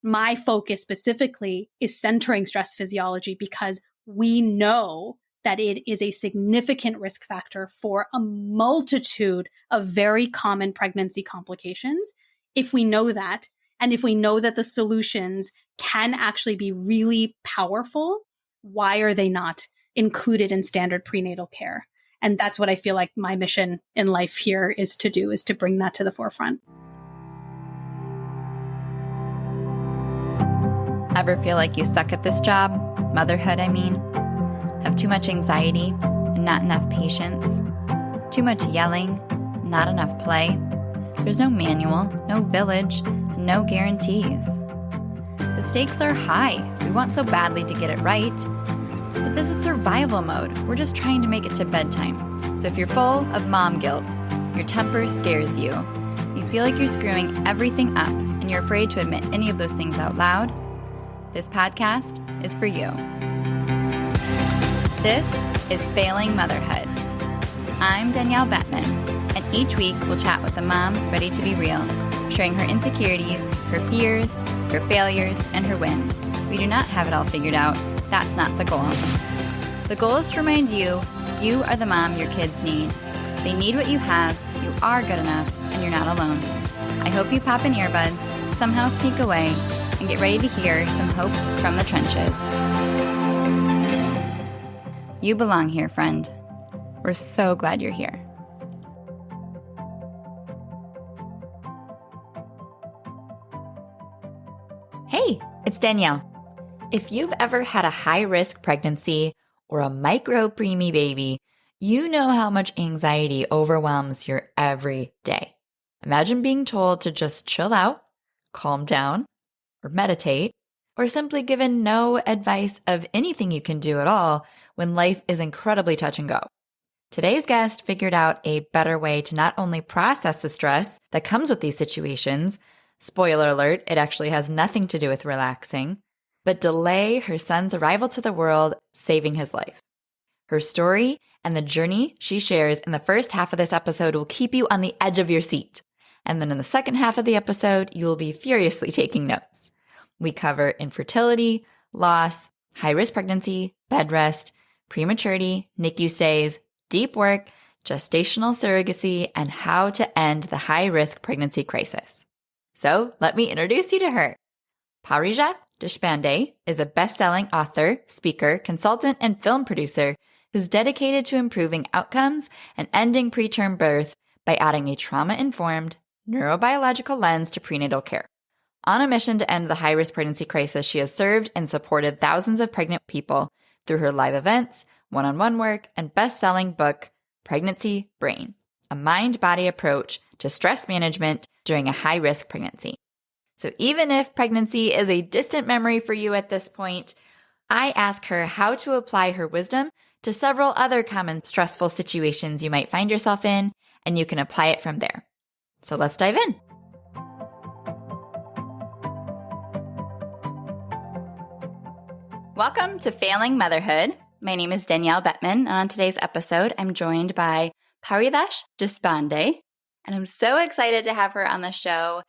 my focus specifically is centering stress physiology because we know that it is a significant risk factor for a multitude of very common pregnancy complications. If we know that, and if we know that the solutions can actually be really powerful, why are they not included in standard prenatal care? And that's what I feel like my mission in life here is to do, is to bring that to the forefront. Ever feel like you suck at this job? Motherhood, I mean. Have too much anxiety and not enough patience? Too much yelling, not enough play? There's no manual, no village, no guarantees. The stakes are high. We want so badly to get it right. But this is survival mode. We're just trying to make it to bedtime. So if you're full of mom guilt, your temper scares you, you feel like you're screwing everything up, and you're afraid to admit any of those things out loud, this podcast is for you. This is Failing Motherhood. I'm Danielle Bettman, and each week we'll chat with a mom ready to be real, sharing her insecurities, her fears, her failures, and her wins. We do not have it all figured out. That's not the goal. The goal is to remind you, you are the mom your kids need. They need what you have, you are good enough, and you're not alone. I hope you pop in earbuds, somehow sneak away, and get ready to hear some hope from the trenches. You belong here, friend. We're so glad you're here. Hey, it's Danielle. If you've ever had a high-risk pregnancy or a micro-preemie baby, you know how much anxiety overwhelms your every day. Imagine being told to just chill out, calm down, or meditate, or simply given no advice of anything you can do at all when life is incredibly touch and go. Today's guest figured out a better way to not only process the stress that comes with these situations, spoiler alert, it actually has nothing to do with relaxing, but delay her son's arrival to the world, saving his life. Her story and the journey she shares in the first half of this episode will keep you on the edge of your seat. And then in the second half of the episode, you will be furiously taking notes. We cover infertility, loss, high-risk pregnancy, bed rest, prematurity, NICU stays, deep work, gestational surrogacy, and how to end the high-risk pregnancy crisis. So let me introduce you to her. Parijat Desphande is a best-selling author, speaker, consultant, and film producer who's dedicated to improving outcomes and ending preterm birth by adding a trauma-informed, neurobiological lens to prenatal care. On a mission to end the high-risk pregnancy crisis, she has served and supported thousands of pregnant people through her live events, one-on-one work, and best-selling book, Pregnancy Brain, a mind-body approach to stress management during a high-risk pregnancy. So even if pregnancy is a distant memory for you at this point, I ask her how to apply her wisdom to several other common stressful situations you might find yourself in, and you can apply it from there. So let's dive in. Welcome to Failing Motherhood. My name is Danielle Bettman, and on today's episode, I'm joined by Parijat Desphande, and I'm so excited to have her on the show.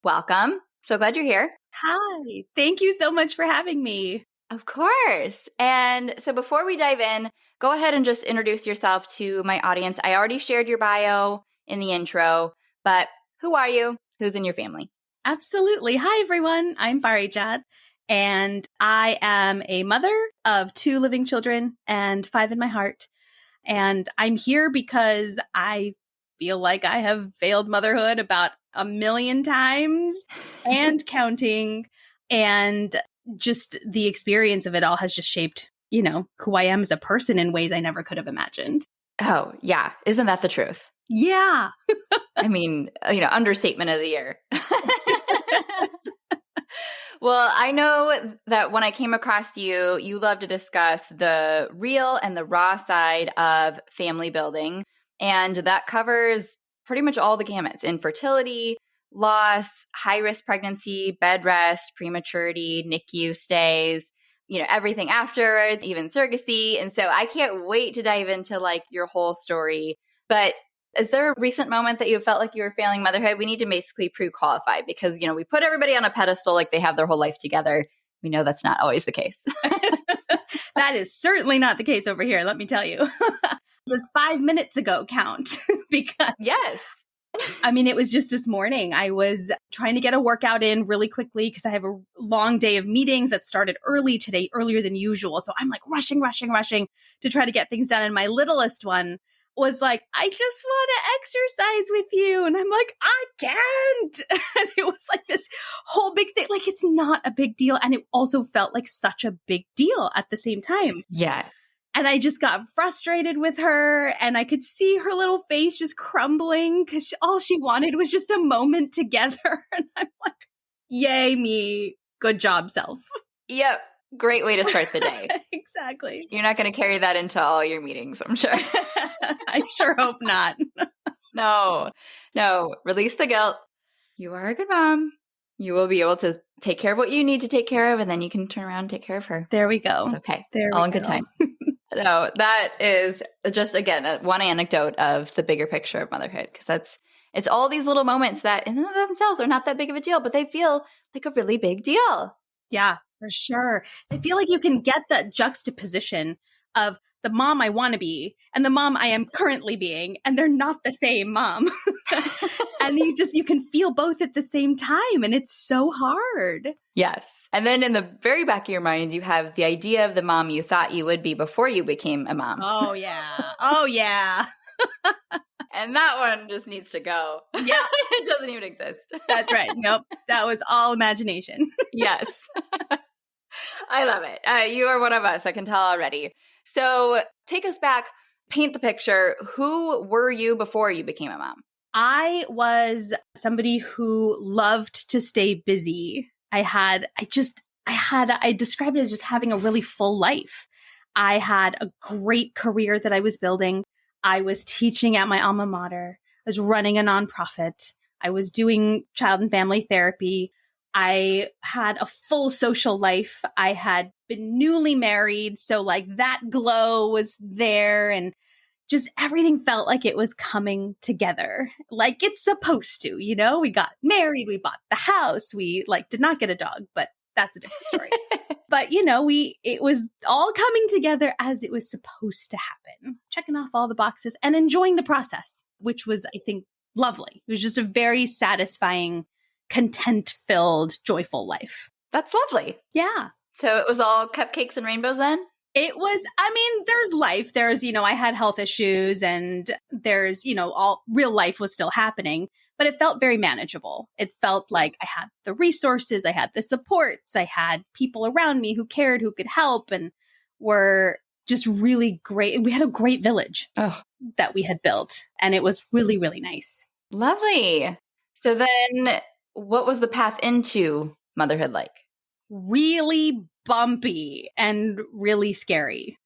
Welcome. So glad you're here. Hi. Thank you so much for having me. Of course. And so before we dive in, go ahead and just introduce yourself to my audience. I already shared your bio in the intro, but who are you? Who's in your family? Absolutely. Hi, everyone. I'm Parijat, and I am a mother of 2 living children and 5 in my heart. And I'm here because I feel like I have failed motherhood about 1,000,000 times and counting. And just the experience of it all has just shaped, who I am as a person in ways I never could have imagined. Oh, yeah. Isn't that the truth? Yeah. I mean, understatement of the year. Well, I know that when I came across you, you love to discuss the real and the raw side of family building. And that covers pretty much all the gamuts: infertility, loss, high-risk pregnancy, bed rest, prematurity, NICU stays, everything afterwards, even surrogacy. And so I can't wait to dive into your whole story. But Is there a recent moment that you felt like you were failing motherhood? We need to basically pre-qualify because, we put everybody on a pedestal like they have their whole life together. We know that's not always the case. That is certainly not the case over here, let me tell you. Does 5 minutes ago count? Because yes. I mean, it was just this morning. I was trying to get a workout in really quickly because I have a long day of meetings that started early today, earlier than usual. So I'm like rushing to try to get things done. And my littlest one was like, I just want to exercise with you. And I'm like, I can't. And it was like this whole big thing. Like, it's not a big deal. And it also felt like such a big deal at the same time. Yeah. And I just got frustrated with her, and I could see her little face just crumbling because all she wanted was just a moment together. And I'm like, yay me. Good job, self. Yep. Great way to start the day. Exactly. You're not going to carry that into all your meetings, I'm sure. I sure hope not. No. Release the guilt. You are a good mom. You will be able to take care of what you need to take care of, and then you can turn around and take care of her. There we go. It's okay. There all we in go. good time. No, that is just, again, one anecdote of the bigger picture of motherhood, because it's all these little moments that in and of themselves are not that big of a deal, but they feel like a really big deal. Yeah, for sure. I feel like you can get that juxtaposition of the mom I want to be and the mom I am currently being, and they're not the same mom. And you can feel both at the same time, and it's so hard. Yes. And then in the very back of your mind, you have the idea of the mom you thought you would be before you became a mom. Oh, yeah. Oh, yeah. And that one just needs to go. Yeah. It doesn't even exist. That's right. Nope. That was all imagination. Yes. I love it. You are one of us. I can tell already. So take us back, paint the picture. Who were you before you became a mom? I was somebody who loved to stay busy. I described it as just having a really full life. I had a great career that I was building. I was teaching at my alma mater. I was running a nonprofit. I was doing child and family therapy. I had a full social life. I had been newly married. So like that glow was there, and just everything felt like it was coming together like it's supposed to. We got married, we bought the house, we did not get a dog, but that's a different story. But it was all coming together as it was supposed to happen, checking off all the boxes and enjoying the process, which was, I think, lovely. It was just a very satisfying, content-filled, joyful life. That's lovely. Yeah. So it was all cupcakes and rainbows then? It was, there's life. There's, I had health issues, and there's, all real life was still happening, but it felt very manageable. It felt like I had the resources, I had the supports, I had people around me who cared, who could help, and were just really great. We had a great village that we had built, and it was really, really nice. Lovely. So then what was the path into motherhood like? Really bumpy and really scary.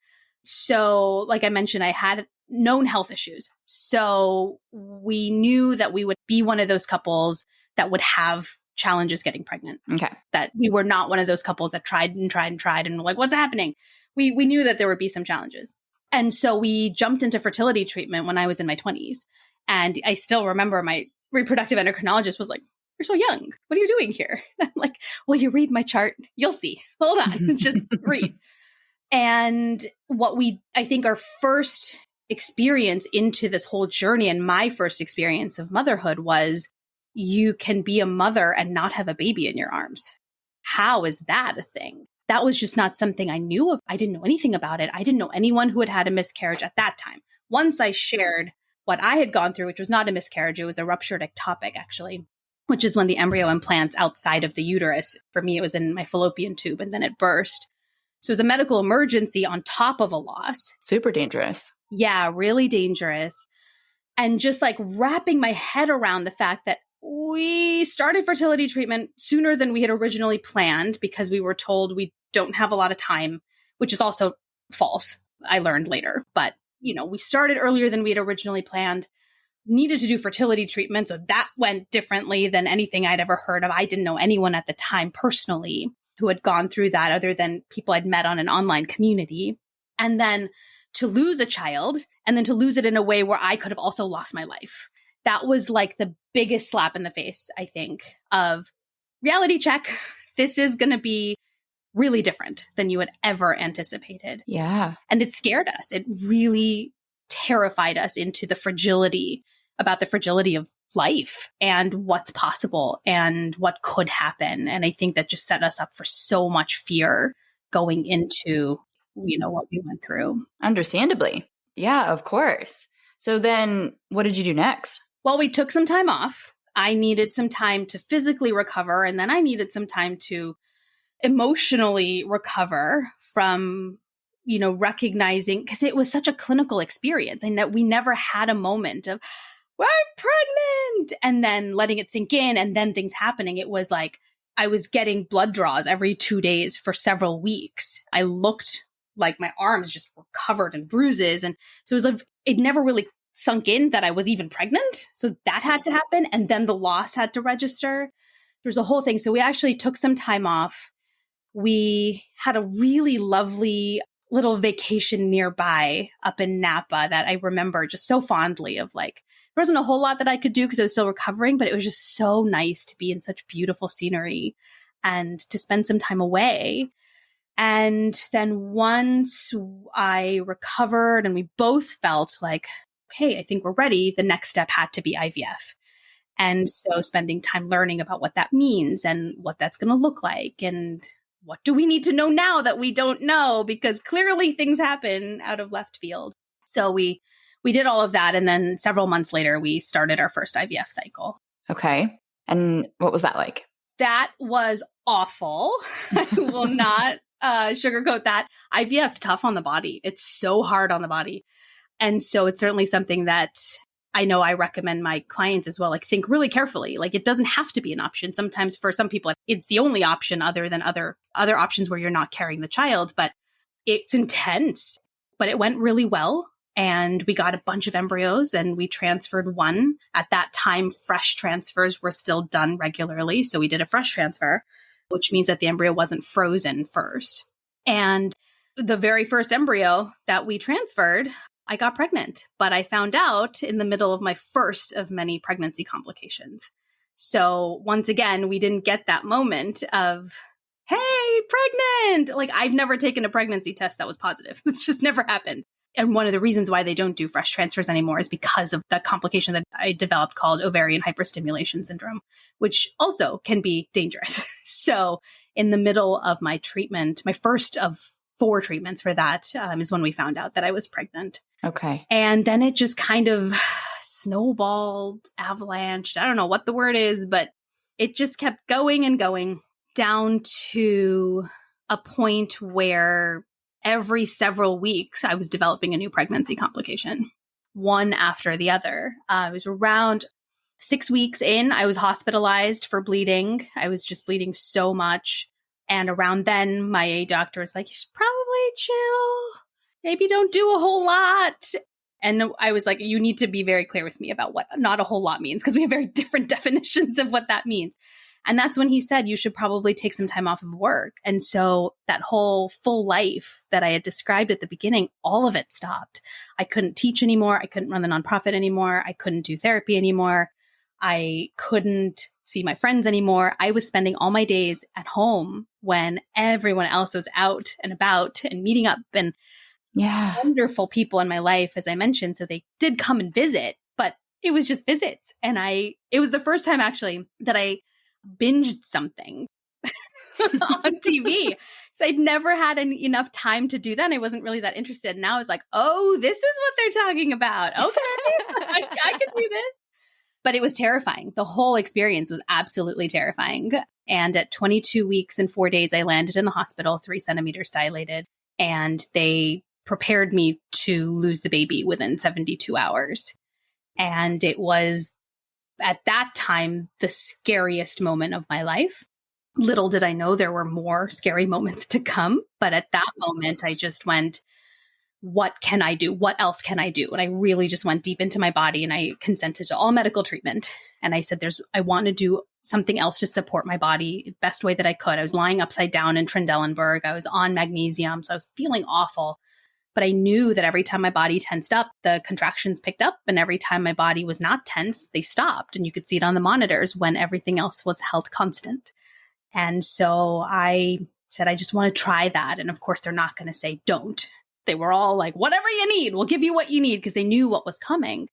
So, like I mentioned, I had known health issues. So we knew that we would be one of those couples that would have challenges getting pregnant. Okay. That we were not one of those couples that tried and were like, what's happening? We knew that there would be some challenges. And so we jumped into fertility treatment when I was in my 20s. And I still remember my reproductive endocrinologist was like, you're so young. What are you doing here? And I'm like, well, you read my chart. You'll see. Hold on. Just read. And I think our first experience into this whole journey, and my first experience of motherhood, was you can be a mother and not have a baby in your arms. How is that a thing? That was just not something I knew of. I didn't know anything about it. I didn't know anyone who had had a miscarriage at that time. Once I shared what I had gone through, which was not a miscarriage, it was a ruptured ectopic, actually, which is when the embryo implants outside of the uterus. For me, it was in my fallopian tube, and then it burst. So it was a medical emergency on top of a loss. Super dangerous. Yeah, really dangerous. And just wrapping my head around the fact that we started fertility treatment sooner than we had originally planned because we were told we don't have a lot of time, which is also false. I learned later. But, we started earlier than we had originally planned. Needed to do fertility treatment. So that went differently than anything I'd ever heard of. I didn't know anyone at the time personally who had gone through that other than people I'd met on an online community. And then to lose a child and then to lose it in a way where I could have also lost my life. That was like the biggest slap in the face, I think, of reality check. This is going to be really different than you had ever anticipated. Yeah. And it scared us. It really terrified us into the fragility of life and what's possible and what could happen. And I think that just set us up for so much fear going into, what we went through. Understandably. Yeah, of course. So then what did you do next? Well, we took some time off. I needed some time to physically recover, and then I needed some time to emotionally recover from, recognizing, because it was such a clinical experience and that we never had a moment of, we're pregnant, and then letting it sink in and then things happening. It was like I was getting blood draws every 2 days for several weeks. I looked like my arms just were covered in bruises. And so it was like, it never really sunk in that I was even pregnant. So that had to happen. And then the loss had to register. There's a whole thing. So we actually took some time off. We had a really lovely little vacation nearby up in Napa that I remember just so fondly of like, there wasn't a whole lot that I could do because I was still recovering, but it was just so nice to be in such beautiful scenery and to spend some time away. And then once I recovered and we both felt like, okay, I think we're ready, the next step had to be IVF. And so spending time learning about what that means and what that's going to look like and what do we need to know now that we don't know, because clearly things happen out of left field. So we did all of that. And then several months later, we started our first IVF cycle. Okay. And what was that like? That was awful. I will not sugarcoat that. IVF's tough on the body. It's so hard on the body. And so it's certainly something that I know I recommend my clients as well, like think really carefully. Like it doesn't have to be an option. Sometimes for some people, it's the only option other than other options where you're not carrying the child, but it's intense. But it went really well. And we got a bunch of embryos and we transferred one. At that time, fresh transfers were still done regularly. So we did a fresh transfer, which means that the embryo wasn't frozen first. And the very first embryo that we transferred, I got pregnant, but I found out in the middle of my first of many pregnancy complications. So once again, we didn't get that moment of, hey, pregnant. Like I've never taken a pregnancy test that was positive. It's just never happened. And one of the reasons why they don't do fresh transfers anymore is because of the complication that I developed called ovarian hyperstimulation syndrome, which also can be dangerous. So in the middle of my treatment, my first of 4 treatments for that is when we found out that I was pregnant. Okay. And then it just kind of snowballed, avalanched. I don't know what the word is, but it just kept going and going down to a point where every several weeks I was developing a new pregnancy complication, one after the other. I was around 6 weeks in, I was hospitalized for bleeding. I was just bleeding so much. And around then, my doctor was like, you should probably chill. Maybe don't do a whole lot. And I was like, you need to be very clear with me about what not a whole lot means, because we have very different definitions of what that means. And that's when he said, you should probably take some time off of work. And so that whole full life that I had described at the beginning, all of it stopped. I couldn't teach anymore. I couldn't run the nonprofit anymore. I couldn't do therapy anymore. I couldn't see my friends anymore. I was spending all my days at home when everyone else was out and about and meeting up, and wonderful people in my life, as I mentioned. So they did come and visit, but it was just visits. And it was the first time actually that I binged something on TV. So I'd never had enough time to do that. And I wasn't really that interested. Now I was like, oh, this is what they're talking about. Okay, I could do this. But it was terrifying. The whole experience was absolutely terrifying. And at 22 weeks and 4 days, I landed in the hospital, 3 centimeters dilated. And they prepared me to lose the baby within 72 hours. And it was, at that time, the scariest moment of my life. Little did I know there were more scary moments to come. But at that moment, I just went, what can I do? What else can I do? And I really just went deep into my body and I consented to all medical treatment. And I said, I want to do something else to support my body best way that I could. I was lying upside down in Trendelenburg. I was on magnesium. So I was feeling awful. But I knew that every time my body tensed up, the contractions picked up. And every time my body was not tense, they stopped. And you could see it on the monitors when everything else was held constant. And so I said, I just want to try that. And of course, they're not going to say, don't. They were all like, whatever you need, we'll give you what you need, because they knew what was coming.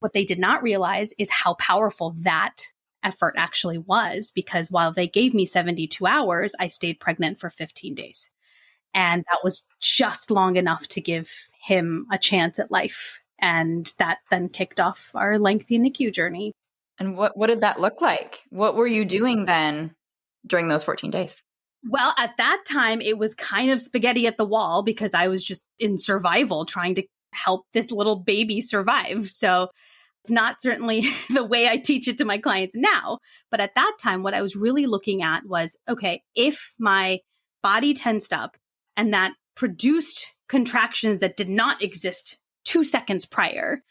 What they did not realize is how powerful that effort actually was, because while they gave me 72 hours, I stayed pregnant for 15 days. And that was just long enough to give him a chance at life. And that then kicked off our lengthy NICU journey. And what did that look like? What were you doing then during those 14 days? Well, at that time, it was kind of spaghetti at the wall because I was just in survival trying to help this little baby survive. So it's not certainly the way I teach it to my clients now. But at that time, what I was really looking at was, okay, if my body tensed up and that produced contractions that did not exist 2 seconds prior,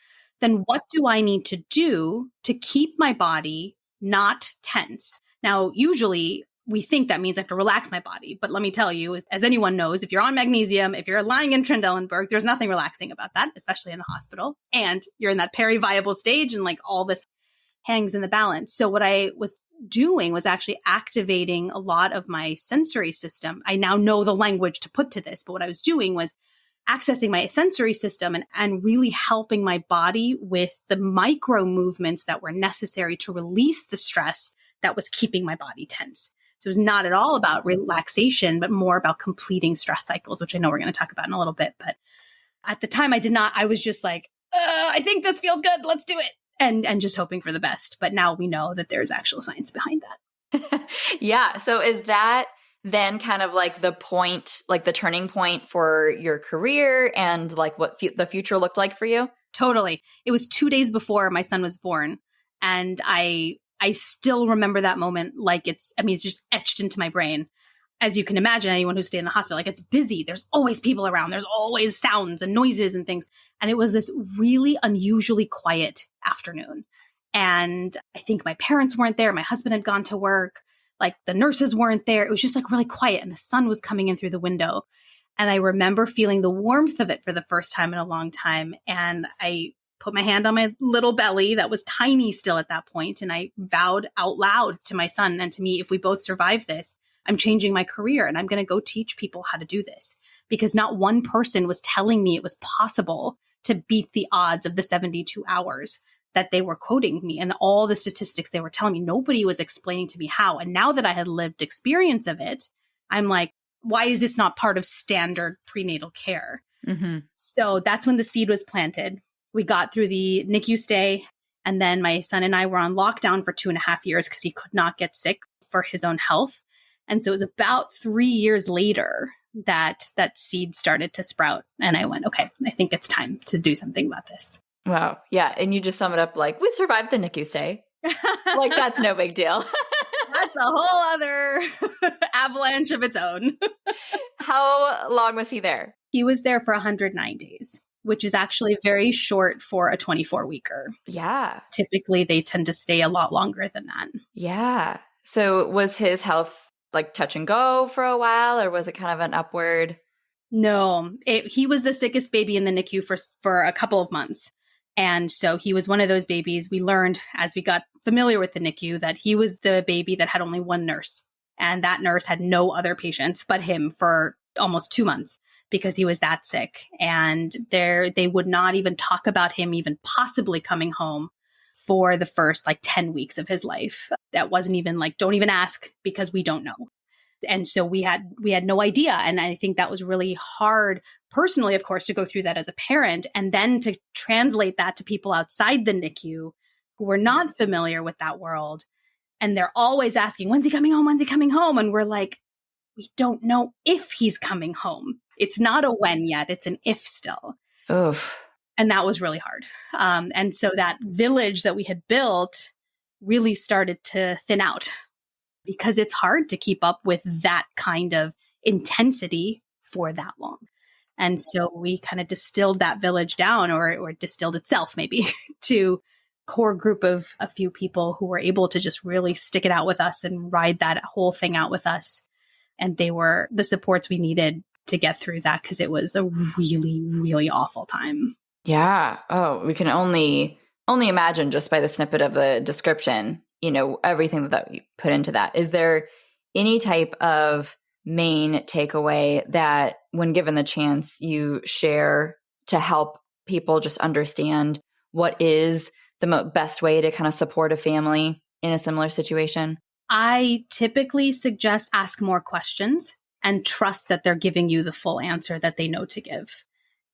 then what do I need to do to keep my body not tense? Now, usually we think that means I have to relax my body. But let me tell you, as anyone knows, if you're on magnesium, if you're lying in Trendelenburg, there's nothing relaxing about that, especially in the hospital. And you're in that peri-viable stage and like all this hangs in the balance. So what I was doing was actually activating a lot of my sensory system. I now know the language to put to this, but what I was doing was accessing my sensory system and really helping my body with the micro movements that were necessary to release the stress that was keeping my body tense. So it was not at all about relaxation, but more about completing stress cycles, which I know we're going to talk about in a little bit. But at the time I was just like, I think this feels good. Let's do it. And just hoping for the best. But now we know that there's actual science behind that. Yeah. So is that then kind of like the point, like the turning point for your career and like what the future looked like for you? Totally. It was 2 days before my son was born. And I still remember that moment like it's just etched into my brain. As you can imagine, anyone who's stayed in the hospital, like it's busy. There's always people around. There's always sounds and noises and things. And it was this really unusually quiet afternoon. And I think my parents weren't there. My husband had gone to work. Like the nurses weren't there. It was just like really quiet. And the sun was coming in through the window. And I remember feeling the warmth of it for the first time in a long time. And I put my hand on my little belly that was tiny still at that point, and I vowed out loud to my son and to me, if we both survive this, I'm changing my career and I'm going to go teach people how to do this, because not one person was telling me it was possible to beat the odds of the 72 hours that they were quoting me and all the statistics they were telling me. Nobody was explaining to me how. And now that I had lived experience of it, I'm like, why is this not part of standard prenatal care? Mm-hmm. So that's when the seed was planted. We got through the NICU stay, and then my son and I were on lockdown for 2.5 years because he could not get sick for his own health. And so it was about 3 years later that seed started to sprout. And I went, okay, I think it's time to do something about this. Wow. Yeah. And you just sum it up like, we survived the NICU stay. Like, that's no big deal. That's a whole other avalanche of its own. How long was he there? He was there for 109 days. Which is actually very short for a 24-weeker. Yeah. Typically, they tend to stay a lot longer than that. Yeah. So was his health like touch and go for a while, or was it kind of an upward? No, he was the sickest baby in the NICU for a couple of months. And so he was one of those babies. We learned as we got familiar with the NICU that he was the baby that had only one nurse. And that nurse had no other patients but him for almost 2 months. Because he was that sick. And they would not even talk about him even possibly coming home for the first 10 weeks of his life. That wasn't even don't even ask, because we don't know. And so we had no idea. And I think that was really hard personally, of course, to go through that as a parent and then to translate that to people outside the NICU who were not familiar with that world. And they're always asking, when's he coming home? When's he coming home? And we're like, we don't know if he's coming home. It's not a when yet. It's an if still. Oof. And that was really hard. And so that village that we had built really started to thin out because it's hard to keep up with that kind of intensity for that long. And so we kind of distilled that village down or distilled itself maybe to core group of a few people who were able to just really stick it out with us and ride that whole thing out with us. And they were the supports we needed to get through that because it was a really, really awful time. Yeah. Oh, we can only imagine just by the snippet of the description, everything that we put into that. Is there any type of main takeaway that when given the chance you share to help people just understand what is the best way to kind of support a family in a similar situation? I typically suggest ask more questions and trust that they're giving you the full answer that they know to give.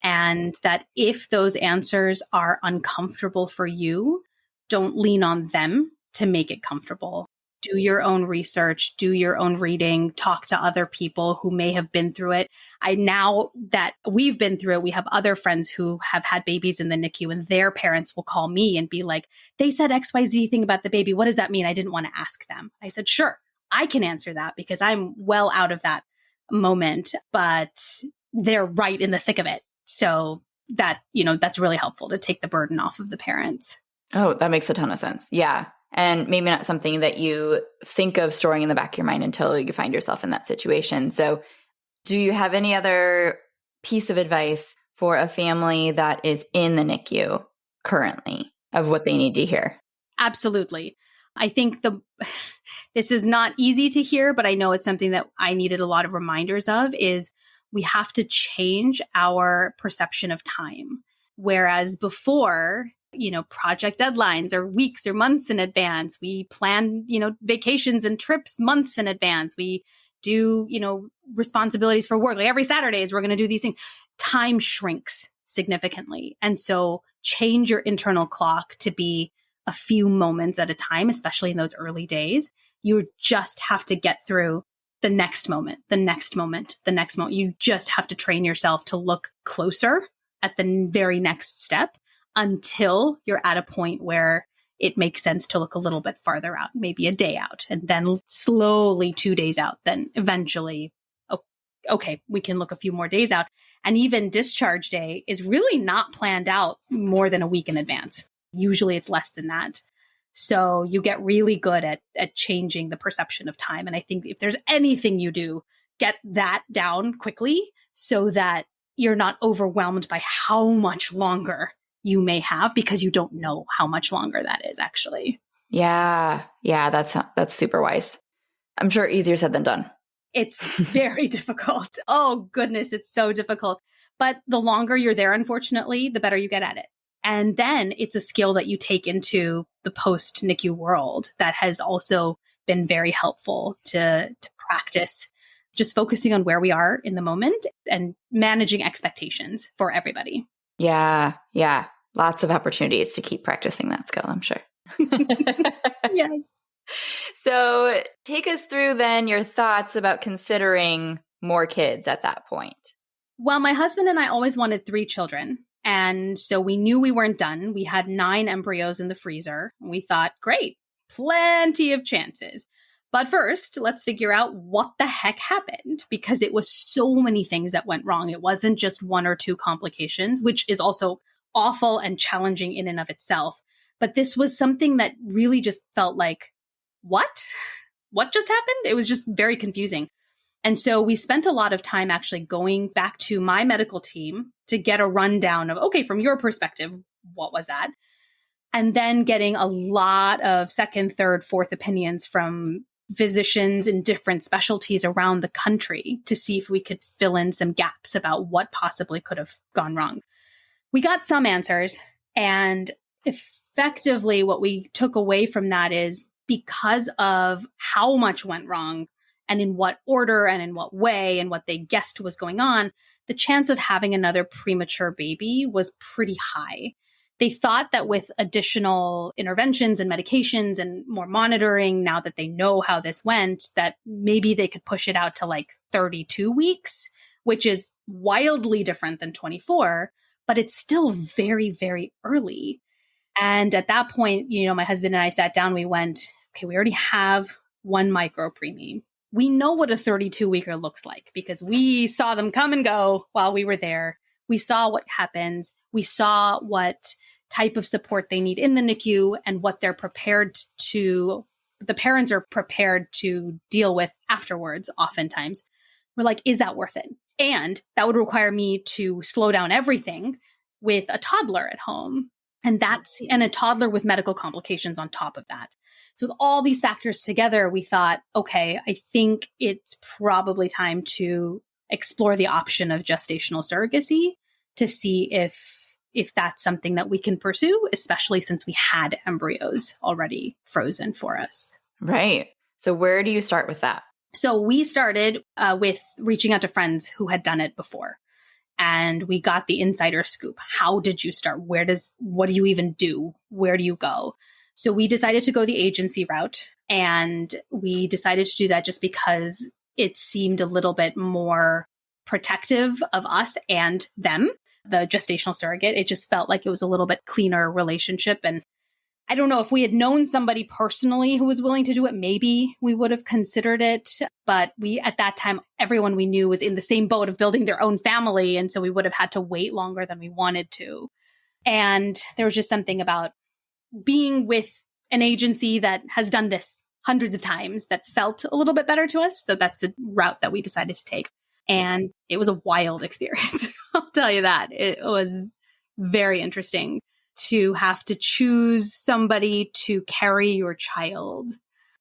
And that if those answers are uncomfortable for you, don't lean on them to make it comfortable. Do your own research, do your own reading, talk to other people who may have been through it. Now that we've been through it, we have other friends who have had babies in the NICU and their parents will call me and be like, they said XYZ thing about the baby. What does that mean? I didn't want to ask them. I said, sure, I can answer that because I'm well out of that moment, but they're right in the thick of it. So that, that's really helpful to take the burden off of the parents. Oh, that makes a ton of sense. Yeah. And maybe not something that you think of storing in the back of your mind until you find yourself in that situation. So do you have any other piece of advice for a family that is in the NICU currently of what they need to hear? Absolutely. I think this is not easy to hear, but I know it's something that I needed a lot of reminders of is we have to change our perception of time. Whereas before, project deadlines are weeks or months in advance. We plan, vacations and trips months in advance. We do, responsibilities for work. Like every Saturdays, we're going to do these things. Time shrinks significantly. And so change your internal clock to be a few moments at a time, especially in those early days. You just have to get through the next moment, the next moment, the next moment. You just have to train yourself to look closer at the very next step until you're at a point where it makes sense to look a little bit farther out, maybe a day out, and then slowly 2 days out. Then eventually, okay, we can look a few more days out. And even discharge day is really not planned out more than a week in advance. Usually it's less than that. So you get really good at changing the perception of time. And I think if there's anything you do, get that down quickly so that you're not overwhelmed by how much longer you may have because you don't know how much longer that is actually. Yeah. Yeah. That's super wise. I'm sure easier said than done. It's very difficult. Oh goodness. It's so difficult. But the longer you're there, unfortunately, the better you get at it. And then it's a skill that you take into the post NICU world that has also been very helpful to practice just focusing on where we are in the moment and managing expectations for everybody. Yeah. Yeah. Lots of opportunities to keep practicing that skill, I'm sure. Yes. So take us through then your thoughts about considering more kids at that point. Well, my husband and I always wanted 3 children. And so we knew we weren't done. We had 9 embryos in the freezer. And we thought, great, plenty of chances. But first, let's figure out what the heck happened because it was so many things that went wrong. It wasn't just 1 or 2 complications, which is also awful and challenging in and of itself. But this was something that really just felt like, what? What just happened? It was just very confusing. And so we spent a lot of time actually going back to my medical team to get a rundown of, okay, from your perspective, what was that? And then getting a lot of second, third, fourth opinions from physicians in different specialties around the country to see if we could fill in some gaps about what possibly could have gone wrong. We got some answers, and effectively what we took away from that is because of how much went wrong and in what order and in what way and what they guessed was going on, the chance of having another premature baby was pretty high. They thought that with additional interventions and medications and more monitoring, now that they know how this went, that maybe they could push it out to like 32 weeks, which is wildly different than 24, but it's still very, very early. And at that point, my husband and I sat down, we went, okay, we already have 1 micropreemie. We know what a 32-weeker looks like because we saw them come and go while we were there. We saw what happens. We saw what type of support they need in the NICU and what they're prepared to, the parents are prepared to deal with afterwards, oftentimes. We're like, is that worth it? And that would require me to slow down everything with a toddler at home. And a toddler with medical complications on top of that. So with all these factors together, we thought, okay, I think it's probably time to explore the option of gestational surrogacy to see if that's something that we can pursue, especially since we had embryos already frozen for us. Right. So where do you start with that? So we started with reaching out to friends who had done it before. And we got the insider scoop. How did you start? What do you even do? Where do you go? So we decided to go the agency route. And we decided to do that just because it seemed a little bit more protective of us and them, the gestational surrogate. It just felt like it was a little bit cleaner relationship. And I don't know if we had known somebody personally who was willing to do it, maybe we would have considered it. But at that time, everyone we knew was in the same boat of building their own family. And so we would have had to wait longer than we wanted to. And there was just something about being with an agency that has done this hundreds of times that felt a little bit better to us. So that's the route that we decided to take. And it was a wild experience. I'll tell you that. It was very interesting. To have to choose somebody to carry your child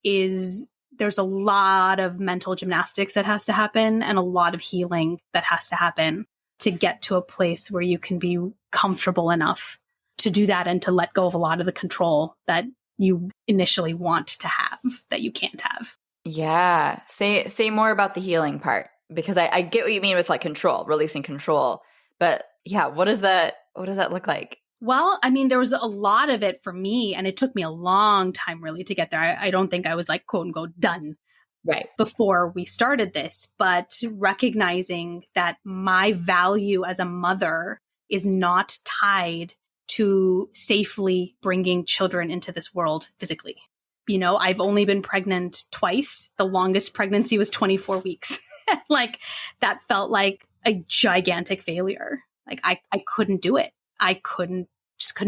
there's a lot of mental gymnastics that has to happen and a lot of healing that has to happen to get to a place where you can be comfortable enough to do that and to let go of a lot of the control that you initially want to have that you can't have. Yeah. Say more about the healing part, because I get what you mean with like control, releasing control. But yeah, what does that look like? Well, I mean, there was a lot of it for me, and it took me a long time really to get there. I don't think I was like, quote unquote, done right before we started this, but recognizing that my value as a mother is not tied to safely bringing children into this world physically. You know, I've only been pregnant twice. The longest pregnancy was 24 weeks. Like that felt like a gigantic failure. Like I couldn't do it. I couldn't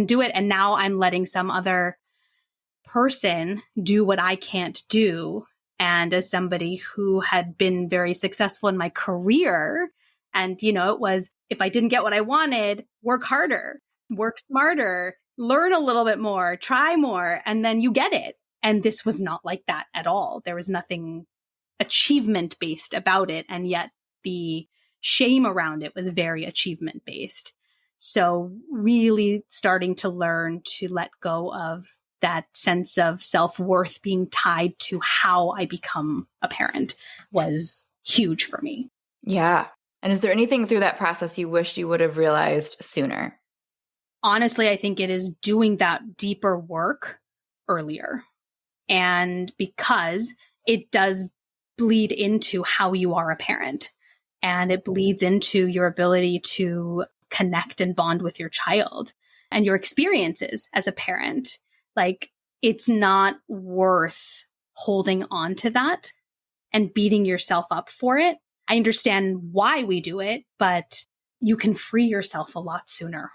do it. And now I'm letting some other person do what I can't do. And as somebody who had been very successful in my career, and, you know, it was, if I didn't get what I wanted, work harder, work smarter, learn a little bit more, try more, and then you get it. And this was not like that at all. There was nothing achievement based about it. And yet the shame around it was very achievement based. So really starting to learn to let go of that sense of self-worth being tied to how I become a parent was huge for me. Yeah. And is there anything through that process you wish you would have realized sooner? Honestly, I think it is doing that deeper work earlier. And because it does bleed into how you are a parent, and it bleeds into your ability to connect and bond with your child and your experiences as a parent. Like, it's not worth holding on to that and beating yourself up for it. I understand why we do it, but you can free yourself a lot sooner.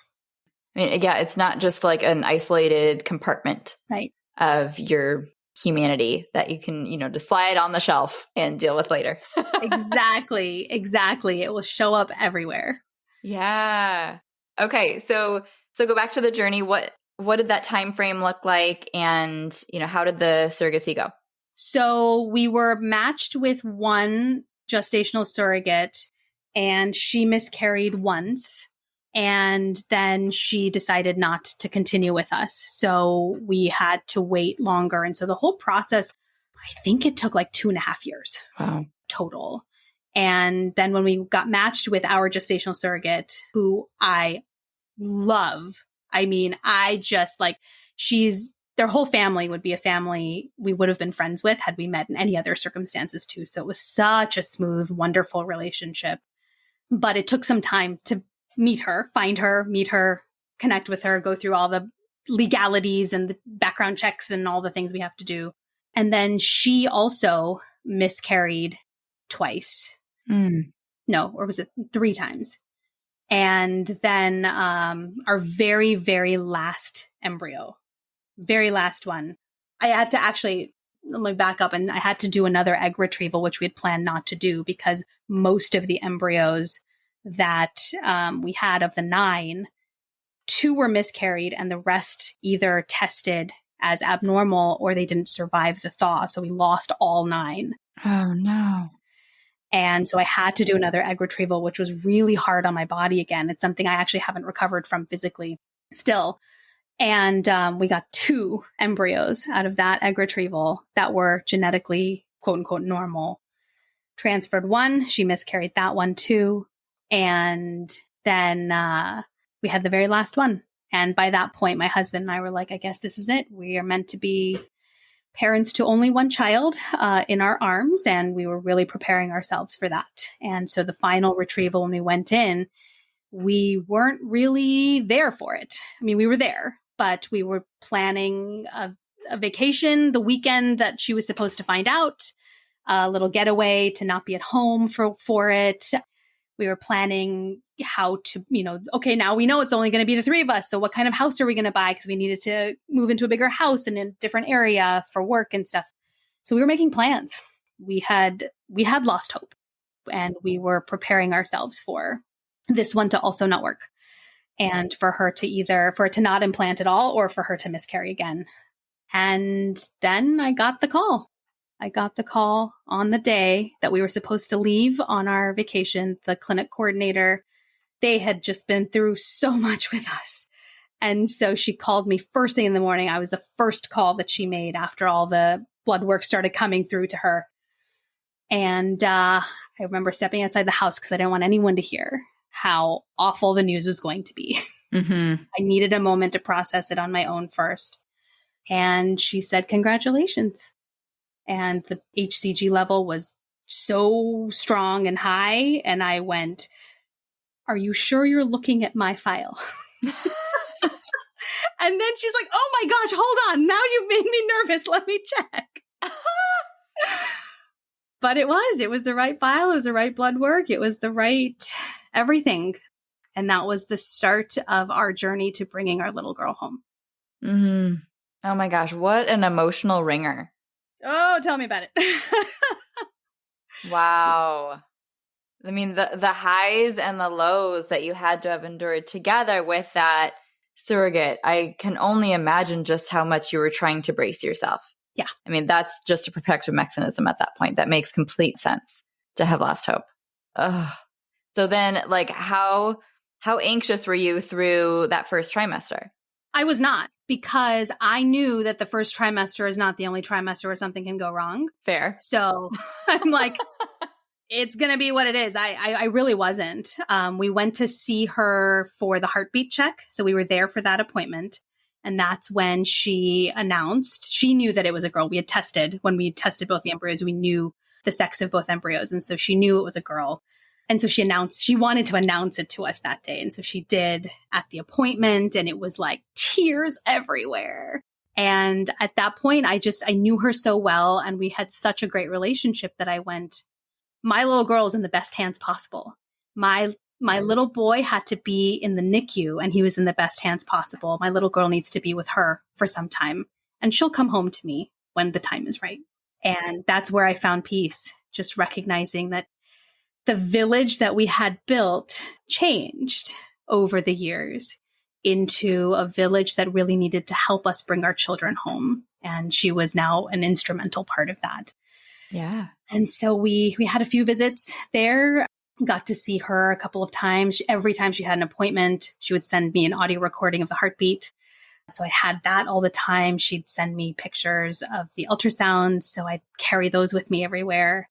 I mean, yeah, it's not just like an isolated compartment right. of your humanity that you can, just slide on the shelf and deal with later. Exactly. It will show up everywhere. Yeah. Okay. So go back to the journey. What did that time frame look like? And, how did the surrogacy go? So we were matched with one gestational surrogate, and she miscarried once. And then she decided not to continue with us. So we had to wait longer. And so the whole process, I think it took like 2.5 years. Wow. Total. And then when we got matched with our gestational surrogate, who I love, I mean, I just like, their whole family would be a family we would have been friends with had we met in any other circumstances too. So it was such a smooth, wonderful relationship. But it took some time to meet her, find her, meet her, connect with her, go through all the legalities and the background checks and all the things we have to do. And then she also miscarried twice. No, or was it 3 times? And then our very, very last embryo, very last one, I had to actually let me back up. And I had to do another egg retrieval, which we had planned not to do because most of the embryos that we had of the 9, 2 were miscarried and the rest either tested as abnormal or they didn't survive the thaw. So we lost all 9. Oh, no. And so I had to do another egg retrieval, which was really hard on my body again. It's something I actually haven't recovered from physically still. And we got 2 embryos out of that egg retrieval that were genetically, quote unquote, normal. Transferred 1. She miscarried that one too. And then we had the very last one. And by that point, my husband and I were like, I guess this is it. We are meant to be parents to only one child in our arms. And we were really preparing ourselves for that. And so the final retrieval, when we went in, we weren't really there for it. I mean, we were there, but we were planning a vacation the weekend that she was supposed to find out, a little getaway to not be at home for it. We were planning how to, okay, now we know it's only going to be the 3 of us. So what kind of house are we going to buy? Because we needed to move into a bigger house in a different area for work and stuff. So we were making plans. We had lost hope and we were preparing ourselves for this one to also not work. And for it to not implant at all or for her to miscarry again. And then I got the call. I got the call on the day that we were supposed to leave on our vacation. The clinic coordinator, they had just been through so much with us. And so she called me first thing in the morning. I was the first call that she made after all the blood work started coming through to her. And I remember stepping outside the house because I didn't want anyone to hear how awful the news was going to be. Mm-hmm. I needed a moment to process it on my own first. And she said, congratulations. And the HCG level was so strong and high. And I went, are you sure you're looking at my file? And then she's like, oh my gosh, hold on. Now you've made me nervous. Let me check. But it was the right file. It was the right blood work. It was the right everything. And that was the start of our journey to bringing our little girl home. Mm-hmm. Oh my gosh, what an emotional ringer. Oh, tell me about it. Wow. I mean, the highs and the lows that you had to have endured together with that surrogate, I can only imagine just how much you were trying to brace yourself. Yeah. I mean, that's just a protective mechanism at that point. That makes complete sense to have lost hope. Ugh. So then, like, how anxious were you through that first trimester? I was not, because I knew that the first trimester is not the only trimester where something can go wrong. Fair. So I'm like, it's going to be what it is. I really wasn't. We went to see her for the heartbeat check. So we were there for that appointment. And that's when she announced, she knew that it was a girl. We had tested, when we tested both the embryos, we knew the sex of both embryos. And so she knew it was a girl. And so she wanted to announce it to us that day. And so she did at the appointment, and it was like tears everywhere. And at that point, I knew her so well, and we had such a great relationship that I went, my little girl is in the best hands possible. My little boy had to be in the NICU, and he was in the best hands possible. My little girl needs to be with her for some time, and she'll come home to me when the time is right. And that's where I found peace, just recognizing that the village that we had built changed over the years into a village that really needed to help us bring our children home. And she was now an instrumental part of that. Yeah. And so we had a few visits there, got to see her a couple of times. Every time she had an appointment, she would send me an audio recording of the heartbeat. So I had that all the time. She'd send me pictures of the ultrasounds. So I'd carry those with me everywhere.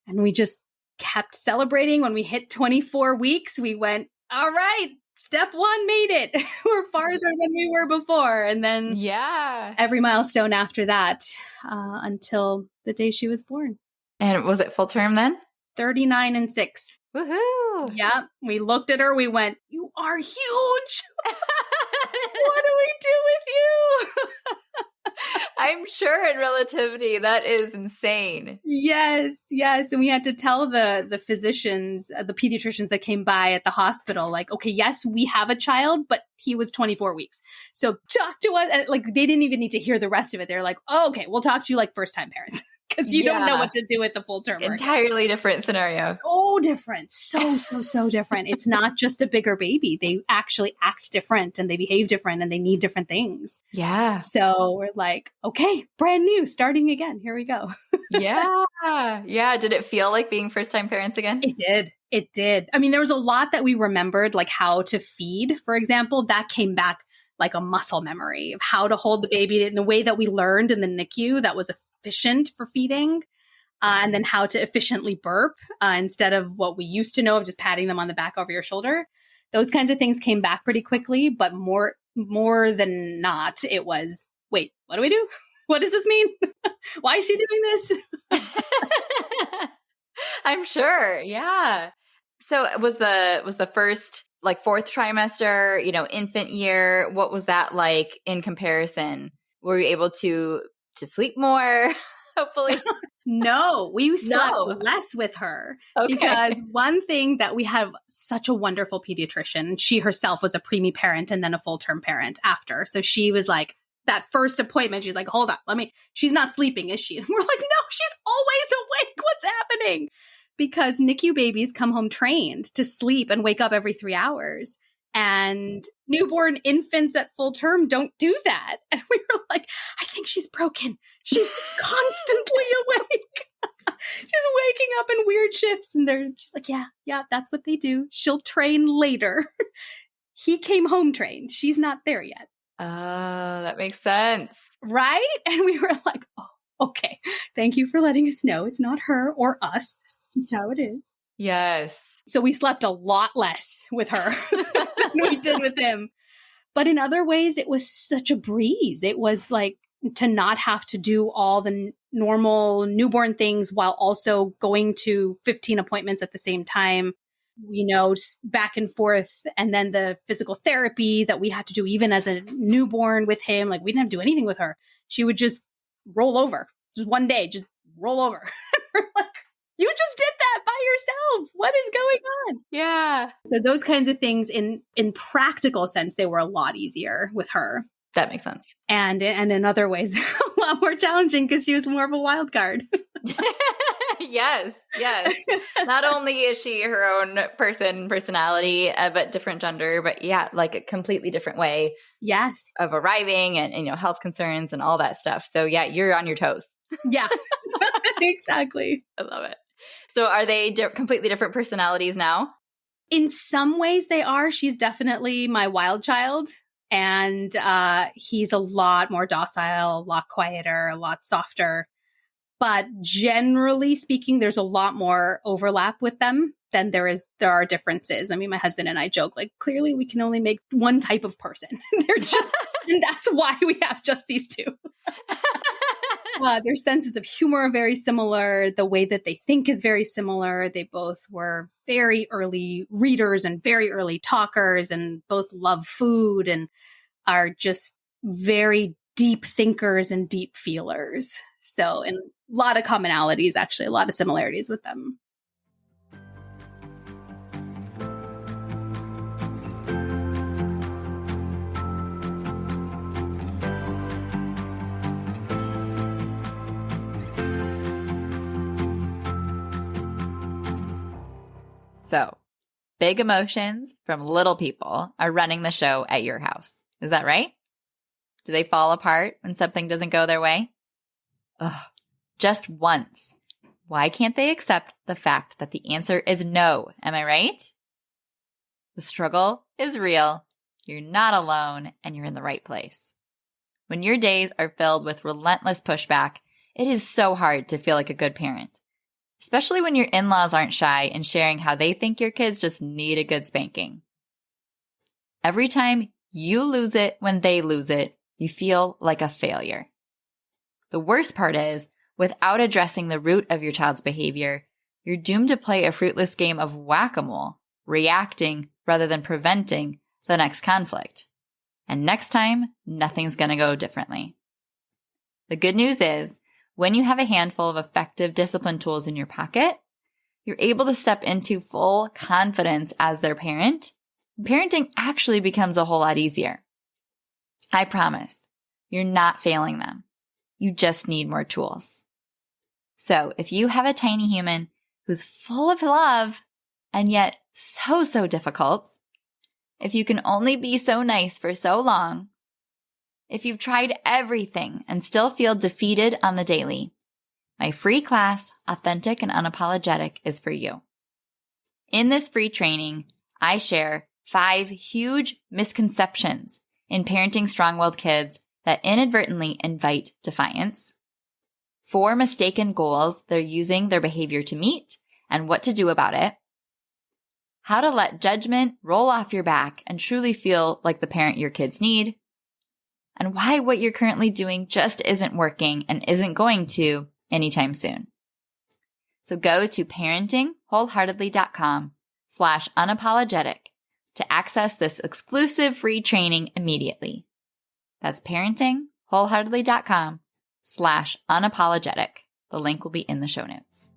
And we just kept celebrating. When we hit 24 weeks, we went, all right, step 1 made it. We're farther than we were before. And then every milestone after that, until the day she was born. And was it full term then? 39 and 6. Woohoo. Yeah. We looked at her. We went, you are huge. What do we do with you? I'm sure in relativity, that is insane. Yes. And we had to tell the physicians, the pediatricians that came by at the hospital, like, okay, yes, we have a child, but he was 24 weeks. So talk to us. Like, they didn't even need to hear the rest of it. They're like, oh, okay, we'll talk to you like first-time parents because you don't know what to do with the full term. Entirely different scenario. So different. So different. It's not just a bigger baby. They actually act different and they behave different and they need different things. Yeah. So we're like, okay, brand new, starting again. Here we go. Yeah. Did it feel like being first-time parents again? It did. I mean, there was a lot that we remembered, like how to feed, for example, that came back like a muscle memory of how to hold the baby in the way that we learned in the NICU that was efficient for feeding. And then how to efficiently burp instead of what we used to know of just patting them on the back over your shoulder. Those kinds of things came back pretty quickly, but more than not, it was, wait, what do we do? What does this mean? Why is she doing this? I'm sure. Yeah. So was the first like fourth trimester, infant year, what was that like in comparison? Were you able to sleep more? Hopefully. No, we slept less with her because one thing that we have such a wonderful pediatrician, she herself was a preemie parent and then a full-term parent after. So she was like, that first appointment, she's like, hold on, she's not sleeping, is she? And we're like, no, she's always awake. What's happening? Because NICU babies come home trained to sleep and wake up every 3 hours. And newborn infants at full term don't do that. And we were like, I think she's broken. She's constantly awake. She's waking up in weird shifts. And she's like, yeah, that's what they do. She'll train later. He came home trained. She's not there yet. Oh, that makes sense. Right? And we were like, oh, okay. Thank you for letting us know. It's not her or us. This is just how it is. Yes. So we slept a lot less with her than we did with him. But in other ways, it was such a breeze. It was like to not have to do all the normal newborn things while also going to 15 appointments at the same time, back and forth. And then the physical therapy that we had to do even as a newborn with him, like we didn't have to do anything with her. She would just roll over, just one day, just roll over. We're like, you just did that by yourself. What is going on? Yeah. So those kinds of things in practical sense, they were a lot easier with her. That makes sense. And in other ways, a lot more challenging because she was more of a wild card. Yes. Not only is she her own personality, but different gender, but yeah, like a completely different way of arriving and health concerns and all that stuff. So yeah, you're on your toes. Yeah, exactly. I love it. So are they completely different personalities now? In some ways they are. She's definitely my wild child. And he's a lot more docile, a lot quieter, a lot softer. But generally speaking, there's a lot more overlap with them than there are differences. I mean, my husband and I joke, like, clearly we can only make one type of person. And that's why we have just these two. Their senses of humor are very similar. The way that they think is very similar. They both were very early readers and very early talkers and both love food and are just very deep thinkers and deep feelers. So, and a lot of commonalities, actually, a lot of similarities with them. So, big emotions from little people are running the show at your house. Is that right? Do they fall apart when something doesn't go their way? Ugh, just once. Why can't they accept the fact that the answer is no? Am I right? The struggle is real. You're not alone, and you're in the right place. When your days are filled with relentless pushback, it is so hard to feel like a good parent. Especially when your in-laws aren't shy in sharing how they think your kids just need a good spanking. Every time you lose it when they lose it, you feel like a failure. The worst part is, without addressing the root of your child's behavior, you're doomed to play a fruitless game of whack-a-mole, reacting rather than preventing the next conflict. And next time, nothing's going to go differently. The good news is, when you have a handful of effective discipline tools in your pocket, you're able to step into full confidence as their parent. Parenting actually becomes a whole lot easier. I promise, you're not failing them. You just need more tools. So if you have a tiny human who's full of love and yet so difficult, if you can only be so nice for so long, if you've tried everything and still feel defeated on the daily, my free class, Authentic and Unapologetic, is for you. In this free training, I share 5 huge misconceptions in parenting strong-willed kids that inadvertently invite defiance, 4 mistaken goals they're using their behavior to meet and what to do about it, how to let judgment roll off your back and truly feel like the parent your kids need, and why what you're currently doing just isn't working and isn't going to anytime soon. So go to parentingwholeheartedly.com/unapologetic to access this exclusive free training immediately. That's parentingwholeheartedly.com/unapologetic. The link will be in the show notes.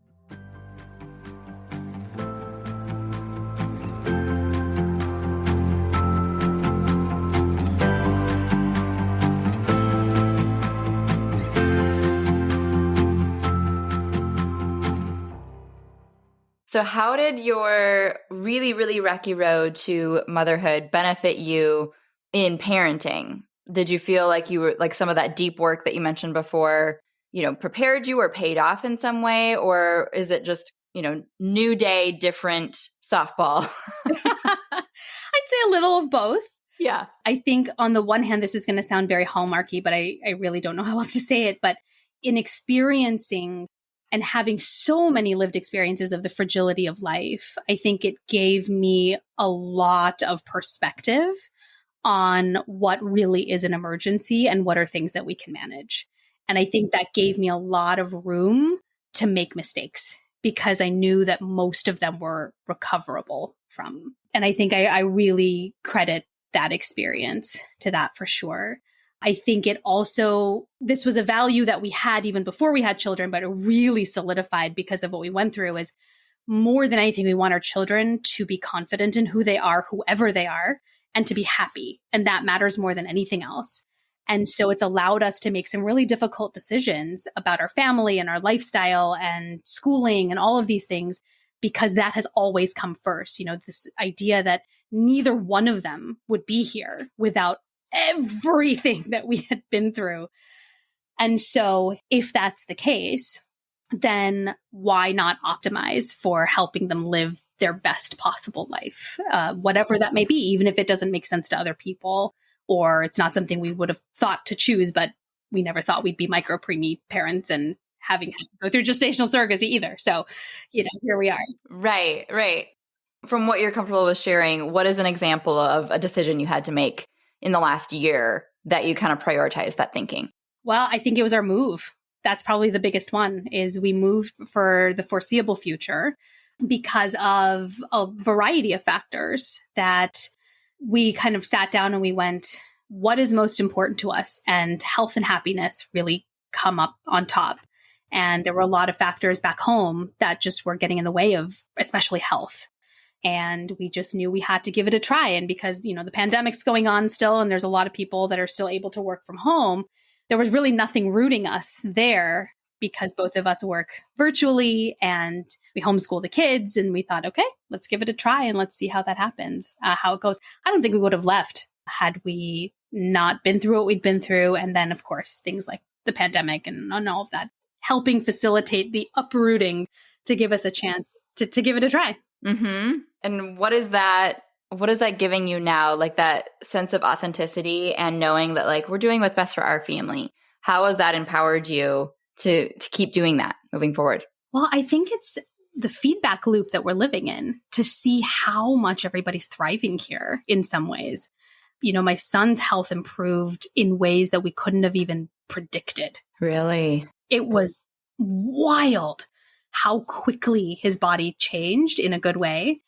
So how did your really rocky road to motherhood benefit you in parenting? Did you feel like you were like some of that deep work that you mentioned before, prepared you or paid off in some way? Or is it just, new day, different softball? I'd say a little of both. Yeah. I think on the one hand, this is going to sound very hallmarky, but I really don't know how else to say it. But in experiencing and having so many lived experiences of the fragility of life, I think it gave me a lot of perspective on what really is an emergency and what are things that we can manage. And I think that gave me a lot of room to make mistakes because I knew that most of them were recoverable from. And I think I really credit that experience to that for sure. I think it also, this was a value that we had even before we had children, but it really solidified because of what we went through is more than anything, we want our children to be confident in who they are, whoever they are, and to be happy. And that matters more than anything else. And so it's allowed us to make some really difficult decisions about our family and our lifestyle and schooling and all of these things, because that has always come first. This idea that neither one of them would be here without everything that we had been through. And so if that's the case, then why not optimize for helping them live their best possible life, whatever that may be, even if it doesn't make sense to other people, or it's not something we would have thought to choose, but we never thought we'd be micro-preemie parents and having to go through gestational surrogacy either. So, here we are. Right. From what you're comfortable with sharing, what is an example of a decision you had to make in the last year that you kind of prioritized that thinking? Well, I think it was our move. That's probably the biggest one, is we moved for the foreseeable future because of a variety of factors that we kind of sat down and we went, what is most important to us? And health and happiness really come up on top. And there were a lot of factors back home that just were getting in the way of, especially health. And we just knew we had to give it a try. And because, the pandemic's going on still, and there's a lot of people that are still able to work from home, there was really nothing rooting us there because both of us work virtually and we homeschool the kids. And we thought, okay, let's give it a try and let's see how that happens, how it goes. I don't think we would have left had we not been through what we'd been through. And then, of course, things like the pandemic and all of that, helping facilitate the uprooting to give us a chance to give it a try. Mm-hmm. And what is that giving you now? Like that sense of authenticity and knowing that like we're doing what's best for our family. How has that empowered you to keep doing that moving forward? Well, I think it's the feedback loop that we're living in to see how much everybody's thriving here in some ways. My son's health improved in ways that we couldn't have even predicted. Really? It was wild how quickly his body changed in a good way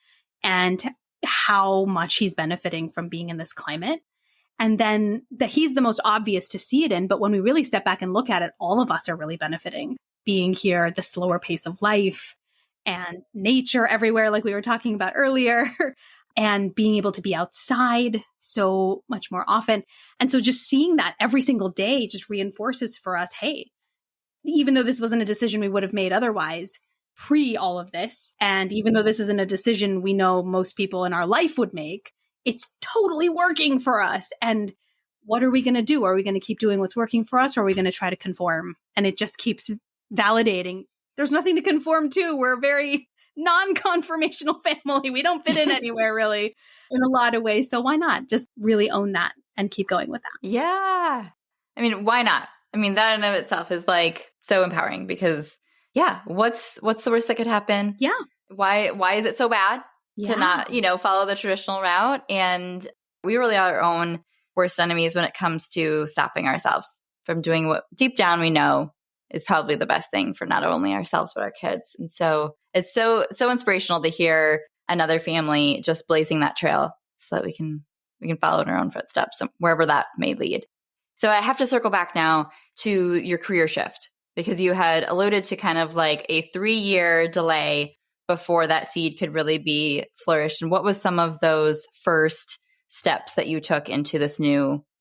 and how much he's benefiting from being in this climate. And then he's the most obvious to see it in. But when we really step back and look at it, all of us are really benefiting. Being here, the slower pace of life and nature everywhere, like we were talking about earlier, and being able to be outside so much more often. And so just seeing that every single day just reinforces for us, hey, even though this wasn't a decision we would have made otherwise pre all of this, and even though this isn't a decision we know most people in our life would make, it's totally working for us. And what are we going to do? Are we going to keep doing what's working for us, or are we going to try to conform? And it just keeps validating. There's nothing to conform to. We're a very non-conformational family. We don't fit in anywhere really in a lot of ways. So why not just really own that and keep going with that? Yeah. I mean, why not? I mean, that in and of itself is like so empowering because what's the worst that could happen? Yeah. Why is it so bad to not, follow the traditional route? And we really are our own worst enemies when it comes to stopping ourselves from doing what deep down we know is probably the best thing for not only ourselves, but our kids. And so it's so inspirational to hear another family just blazing that trail so that we can follow in our own footsteps wherever that may lead. So I have to circle back now to your career shift because you had alluded to kind of like a 3-year delay before that seed could really be flourished. And what was some of those first steps that you took into this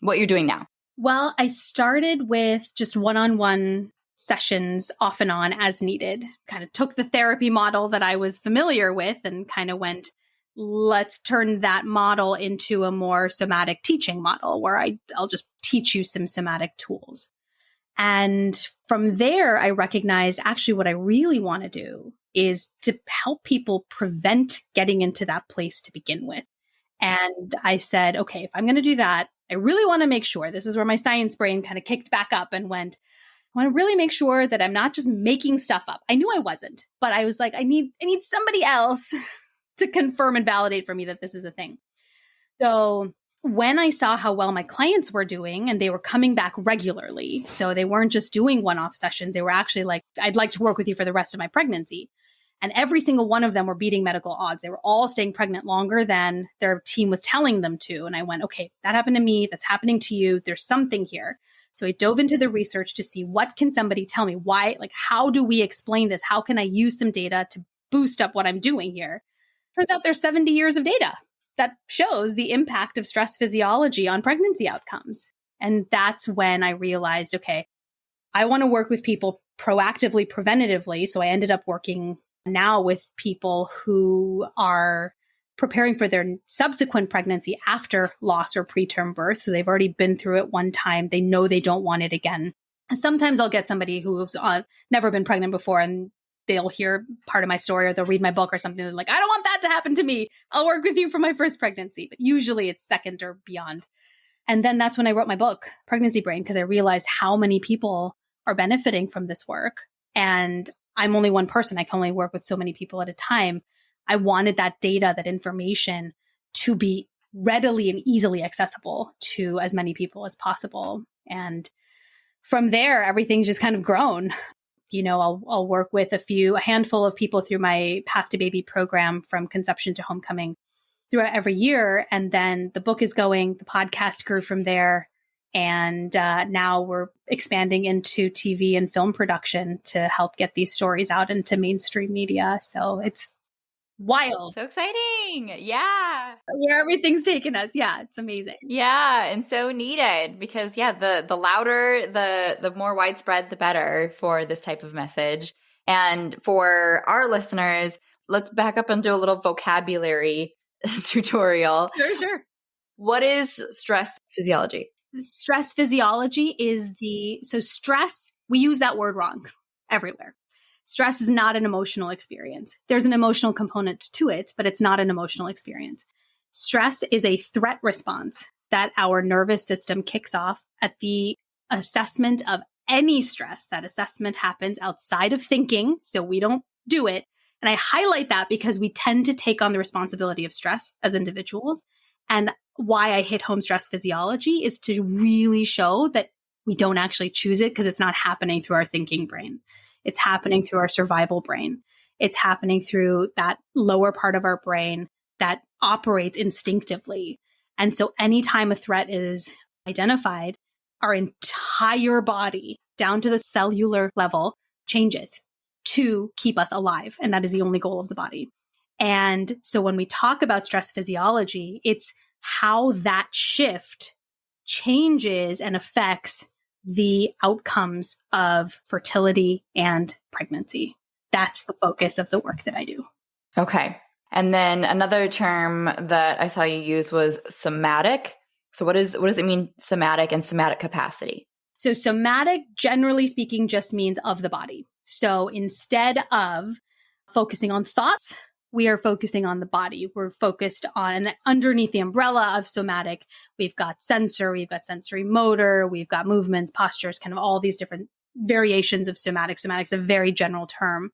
what you're doing now? Well, I started with just one-on-one sessions off and on as needed, kind of took the therapy model that I was familiar with and kind of went, let's turn that model into a more somatic teaching model where I'll just teach you some somatic tools. And from there, I recognized actually what I really want to do is to help people prevent getting into that place to begin with. And I said, okay, if I'm going to do that, I really want to make sure, this is where my science brain kind of kicked back up and went, I want to really make sure that I'm not just making stuff up. I knew I wasn't, but I was like, I need somebody else to confirm and validate for me that this is a thing. So when I saw how well my clients were doing and they were coming back regularly, so they weren't just doing one-off sessions, they were actually like, I'd like to work with you for the rest of my pregnancy. And every single one of them were beating medical odds. They were all staying pregnant longer than their team was telling them to. And I went, okay, that happened to me. That's happening to you. There's something here. So I dove into the research to see what can somebody tell me? Why, like, how do we explain this? How can I use some data to boost up what I'm doing here? Turns out there's 70 years of data that shows the impact of stress physiology on pregnancy outcomes. And that's when I realized, okay, I want to work with people proactively, preventatively. So I ended up working now with people who are preparing for their subsequent pregnancy after loss or preterm birth. So they've already been through it one time. They know they don't want it again. And sometimes I'll get somebody who's never been pregnant before and they'll hear part of my story or they'll read my book or something. They're like, I don't want that to happen to me. I'll work with you for my first pregnancy. But usually it's second or beyond. And then that's when I wrote my book, Pregnancy Brain, because I realized how many people are benefiting from this work. And I'm only one person. I can only work with so many people at a time. I wanted that data, that information to be readily and easily accessible to as many people as possible. And from there, everything's just kind of grown. I'll work with a handful of people through my Path to Baby program from conception to homecoming throughout every year. And then the book is going, the podcast grew from there. And now we're expanding into TV and film production to help get these stories out into mainstream media. So it's wild. So exciting. Yeah. Where everything's taken us. Yeah, it's amazing. Yeah. And so needed because, the louder, the more widespread, the better for this type of message. And for our listeners, let's back up and do a little vocabulary tutorial. Sure. What is stress physiology? Stress physiology is stress, we use that word wrong everywhere. Stress is not an emotional experience. There's an emotional component to it, but it's not an emotional experience. Stress is a threat response that our nervous system kicks off at the assessment of any stress. That assessment happens outside of thinking, so we don't do it. And I highlight that because we tend to take on the responsibility of stress as individuals. And why I hit home stress physiology is to really show that we don't actually choose it because it's not happening through our thinking brain. It's happening through our survival brain. It's happening through that lower part of our brain that operates instinctively. And so anytime a threat is identified, our entire body, down to the cellular level, changes to keep us alive. And that is the only goal of the body. And so when we talk about stress physiology, it's how that shift changes and affects the outcomes of fertility and pregnancy. That's the focus of the work that I do. Okay. And then another term that I saw you use was somatic. So what does it mean, somatic and somatic capacity? So somatic, generally speaking, just means of the body. So instead of focusing on thoughts, we are focusing on the body. We're focused on, and underneath the umbrella of somatic, we've got sensor, we've got sensory motor, we've got movements, postures, kind of all these different variations of somatic. Somatic's a very general term.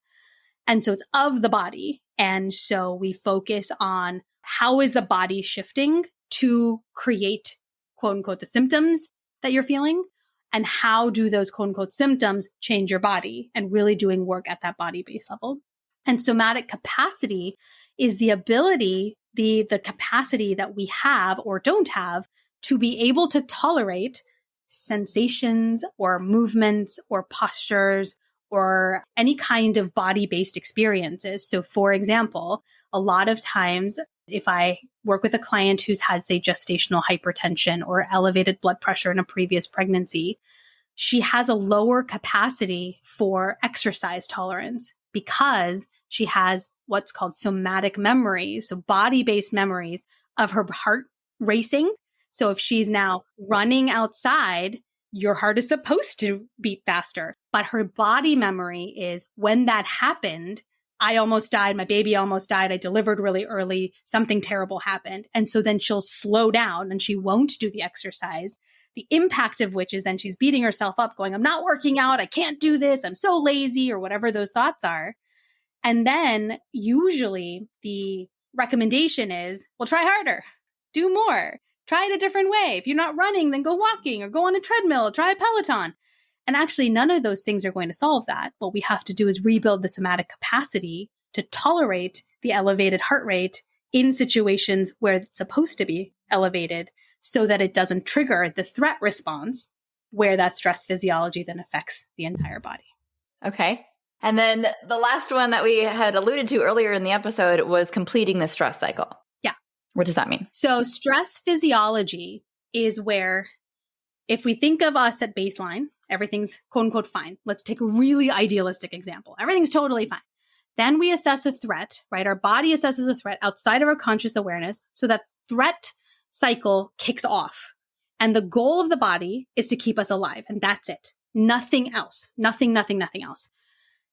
And so it's of the body. And so we focus on how is the body shifting to create, quote unquote, the symptoms that you're feeling, and how do those quote unquote symptoms change your body, and really doing work at that body base level. And somatic capacity is the ability, the capacity that we have or don't have to be able to tolerate sensations or movements or postures or any kind of body-based experiences. So for example, a lot of times if I work with a client who's had, say, gestational hypertension or elevated blood pressure in a previous pregnancy, she has a lower capacity for exercise tolerance because she has what's called somatic memories, so body-based memories of her heart racing. So if she's now running outside, your heart is supposed to beat faster. But her body memory is when that happened, I almost died, my baby almost died, I delivered really early, something terrible happened. And so then she'll slow down and she won't do the exercise. The impact of which is then she's beating herself up going, I'm not working out, I can't do this, I'm so lazy, or whatever those thoughts are. And then usually the recommendation is, well, try harder, do more, try it a different way. If you're not running, then go walking or go on a treadmill, try a Peloton. And actually, none of those things are going to solve that. What we have to do is rebuild the somatic capacity to tolerate the elevated heart rate in situations where it's supposed to be elevated so that it doesn't trigger the threat response where that stress physiology then affects the entire body. Okay. And then the last one that we had alluded to earlier in the episode was completing the stress cycle. Yeah. What does that mean? So stress physiology is where, if we think of us at baseline, everything's quote unquote fine. Let's take a really idealistic example. Everything's totally fine. Then we assess a threat, right? Our body assesses a threat outside of our conscious awareness. So that threat cycle kicks off. And the goal of the body is to keep us alive. And that's it. Nothing else. Nothing else.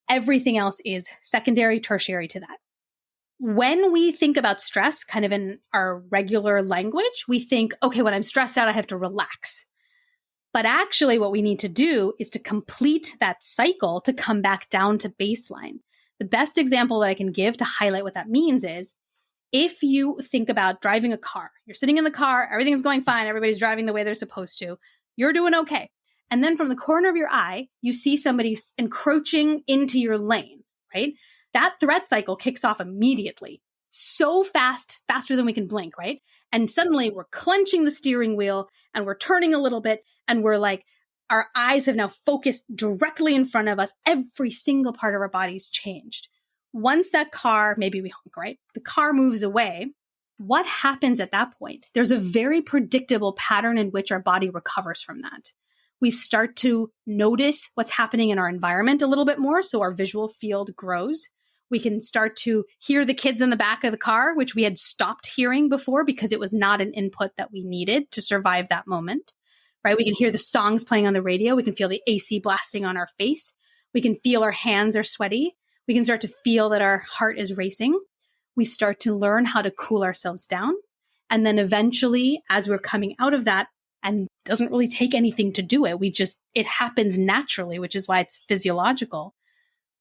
Everything else is secondary, tertiary to that. When we think about stress, kind of in our regular language, we think, okay, when I'm stressed out, I have to relax. But actually what we need to do is to complete that cycle to come back down to baseline. The best example that I can give to highlight what that means is if you think about driving a car, you're sitting in the car, everything's going fine, everybody's driving the way they're supposed to, you're doing okay. And then from the corner of your eye, you see somebody encroaching into your lane, right? That threat cycle kicks off immediately. So fast, faster than we can blink, right? And suddenly we're clenching the steering wheel and we're turning a little bit and we're like, our eyes have now focused directly in front of us. Every single part of our body's changed. Once that car, maybe we honk, right? The car moves away. What happens at that point? There's a very predictable pattern in which our body recovers from that. We start to notice what's happening in our environment a little bit more, so our visual field grows. We can start to hear the kids in the back of the car, which we had stopped hearing before because it was not an input that we needed to survive that moment, right? We can hear the songs playing on the radio. We can feel the AC blasting on our face. We can feel our hands are sweaty. We can start to feel that our heart is racing. We start to learn how to cool ourselves down. And then eventually, as we're coming out of that, and doesn't really take anything to do it, it happens naturally, which is why it's physiological.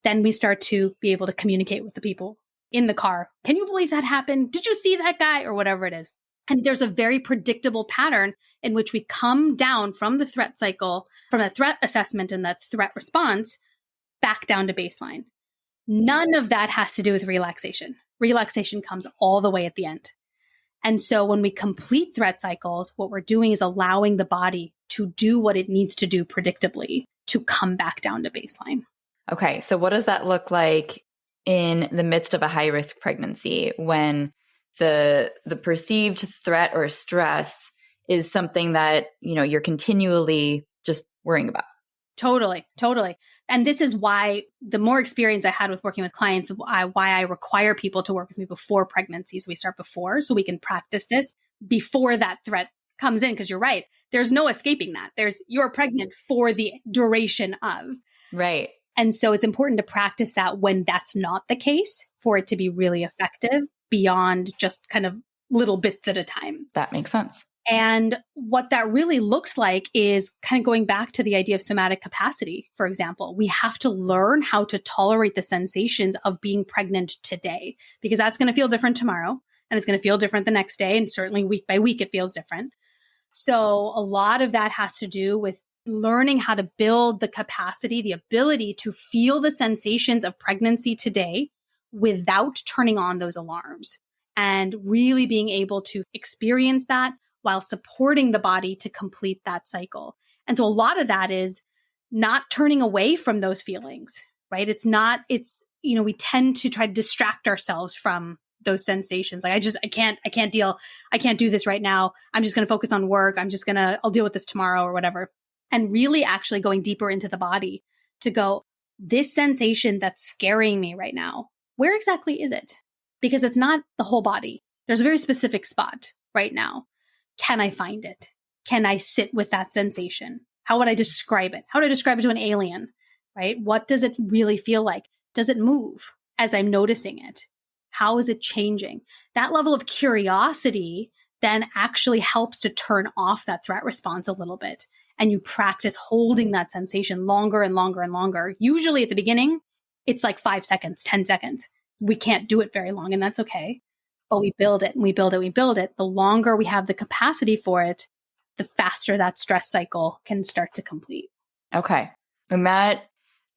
Then we start to be able to communicate with the people in the car. Can you believe that happened? Did you see that guy? Or whatever it is. And there's a very predictable pattern in which we come down from the threat cycle, from a threat assessment and that threat response, back down to baseline. None of that has to do with relaxation. Relaxation comes all the way at the end. And so when we complete threat cycles, what we're doing is allowing the body to do what it needs to do predictably to come back down to baseline. Okay. So what does that look like in the midst of a high risk pregnancy when the perceived threat or stress is something that, you're continually just worrying about? Totally. And this is why the more experience I had with working with clients, why I require people to work with me before pregnancy. So we start before, so we can practice this before that threat comes in. Because you're right. There's no escaping that. You're pregnant for the duration of. Right. And so it's important to practice that when that's not the case for it to be really effective beyond just kind of little bits at a time. That makes sense. And what that really looks like is kind of going back to the idea of somatic capacity, for example. We have to learn how to tolerate the sensations of being pregnant today, because that's going to feel different tomorrow, and it's going to feel different the next day. And certainly week by week, it feels different. So a lot of that has to do with learning how to build the capacity, the ability to feel the sensations of pregnancy today without turning on those alarms, and really being able to experience that while supporting the body to complete that cycle. And so a lot of that is not turning away from those feelings, right? We tend to try to distract ourselves from those sensations. Like, I can't do this right now. I'm just going to focus on work. I'll deal with this tomorrow or whatever. And really actually going deeper into the body to go, this sensation that's scaring me right now, where exactly is it? Because it's not the whole body. There's a very specific spot right now. Can I find it? Can I sit with that sensation? How would I describe it? How would I describe it to an alien, right? What does it really feel like? Does it move as I'm noticing it? How is it changing? That level of curiosity then actually helps to turn off that threat response a little bit. And you practice holding that sensation longer and longer and longer. Usually at the beginning, it's like 5 seconds, 10 seconds. We can't do it very long, and that's okay. But we build it and we build it, we build it. The longer we have the capacity for it, the faster that stress cycle can start to complete. Okay. And that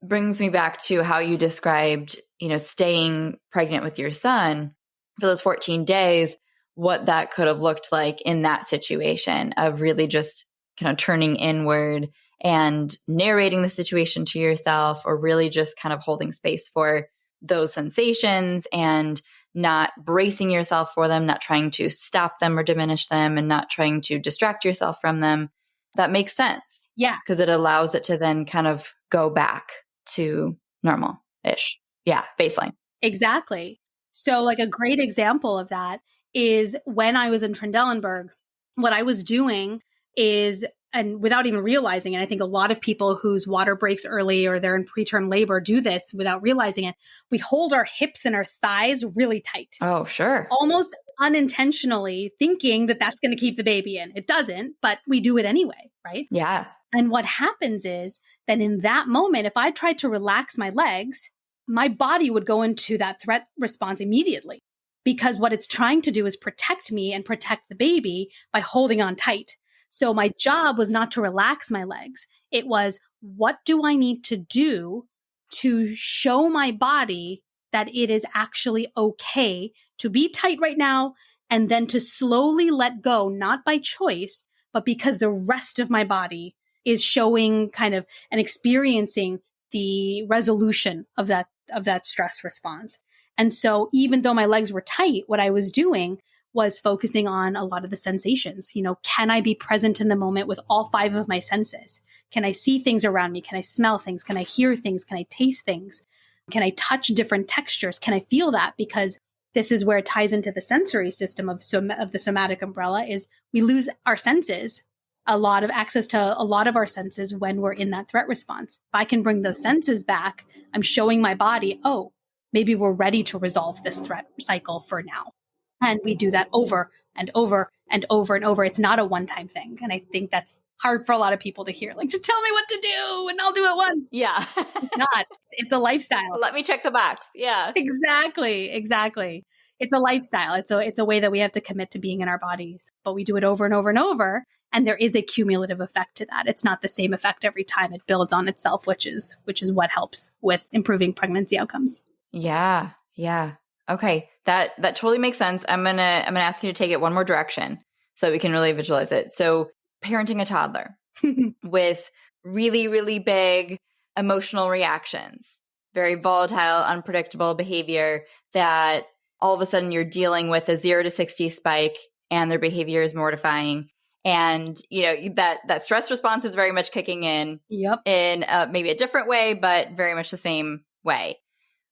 brings me back to how you described, staying pregnant with your son for those 14 days, what that could have looked like in that situation of really just kind of turning inward and narrating the situation to yourself, or really just kind of holding space for those sensations and not bracing yourself for them, not trying to stop them or diminish them, and not trying to distract yourself from them. That makes sense. Yeah. Because it allows it to then kind of go back to normal-ish. Yeah, baseline. Exactly. So like a great example of that is when I was in Trendelenburg, what I was doing is, and without even realizing it, I think a lot of people whose water breaks early or they're in preterm labor do this without realizing it. We hold our hips and our thighs really tight. Oh, sure. Almost unintentionally, thinking that that's going to keep the baby in. It doesn't, but we do it anyway, right? Yeah. And what happens is that in that moment, if I tried to relax my legs, my body would go into that threat response immediately, because what it's trying to do is protect me and protect the baby by holding on tight. So my job was not to relax my legs. It was, what do I need to do to show my body that it is actually okay to be tight right now, and then to slowly let go, not by choice, but because the rest of my body is showing kind of and experiencing the resolution of that stress response. And so even though my legs were tight, what I was doing was focusing on a lot of the sensations. Can I be present in the moment with all 5 of my senses? Can I see things around me? Can I smell things? Can I hear things? Can I taste things? Can I touch different textures? Can I feel that? Because this is where it ties into the sensory system of the somatic umbrella, is we lose our senses, a lot of access to a lot of our senses when we're in that threat response. If I can bring those senses back, I'm showing my body, oh, maybe we're ready to resolve this threat cycle for now. And we do that over and over and over and over. It's not a one-time thing. And I think that's hard for a lot of people to hear. Like, just tell me what to do and I'll do it once. Yeah. It's not. It's a lifestyle. Let me check the box. Yeah. Exactly. It's a lifestyle. It's a way that we have to commit to being in our bodies, but we do it over and over and over. And there is a cumulative effect to that. It's not the same effect every time. It builds on itself, which is what helps with improving pregnancy outcomes. Yeah. Yeah. Okay. That totally makes sense. I'm gonna ask you to take it one more direction so we can really visualize it. So parenting a toddler with really, really big emotional reactions, very volatile, unpredictable behavior that all of a sudden you're dealing with a 0 to 60 spike and their behavior is mortifying. And, that stress response is very much kicking in in maybe a different way, but very much the same way.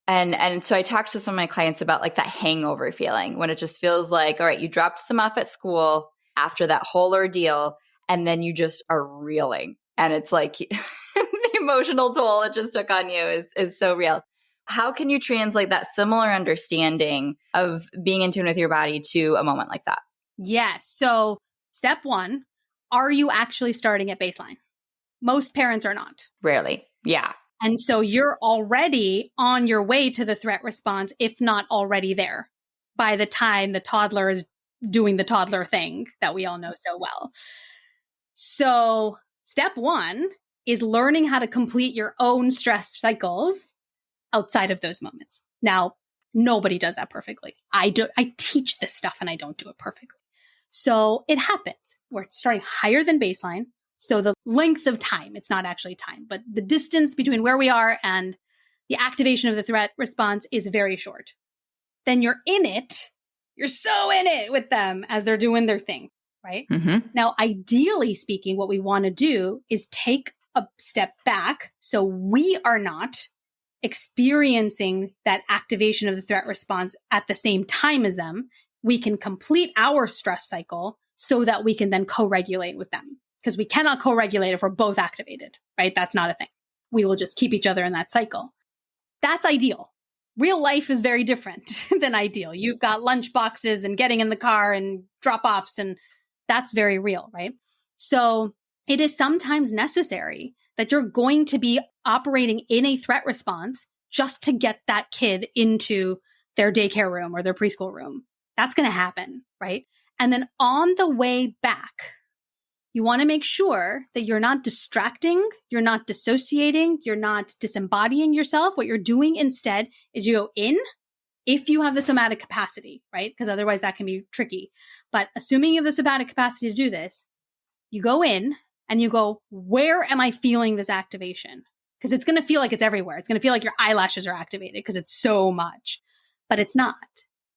And so I talked to some of my clients about like that hangover feeling when it just feels like, all right, you dropped them off at school after that whole ordeal, and then you just are reeling. And it's like the emotional toll it just took on you is so real. How can you translate that similar understanding of being in tune with your body to a moment like that? Yes. So step one, are you actually starting at baseline? Most parents are not. Rarely. Yeah. And so you're already on your way to the threat response, if not already there, by the time the toddler is doing the toddler thing that we all know so well. So step one is learning how to complete your own stress cycles outside of those moments. Now, nobody does that perfectly. I teach this stuff and I don't do it perfectly. So it happens. We're starting higher than baseline. So the length of time, it's not actually time, but the distance between where we are and the activation of the threat response is very short. Then you're in it. You're so in it with them as they're doing their thing, right? Mm-hmm. Now, ideally speaking, what we want to do is take a step back so we are not experiencing that activation of the threat response at the same time as them. We can complete our stress cycle so that we can then co-regulate with them. Because we cannot co-regulate if we're both activated, right? That's not a thing. We will just keep each other in that cycle. That's ideal. Real life is very different than ideal. You've got lunch boxes and getting in the car and drop-offs, and that's very real, right? So it is sometimes necessary that you're going to be operating in a threat response just to get that kid into their daycare room or their preschool room. That's going to happen, right? And then on the way back, you want to make sure that you're not distracting, you're not dissociating, you're not disembodying yourself. What you're doing instead is you go in if you have the somatic capacity, right? Because otherwise that can be tricky. But assuming you have the somatic capacity to do this, you go in and you go, where am I feeling this activation? Because it's going to feel like it's everywhere. It's going to feel like your eyelashes are activated because it's so much, but it's not.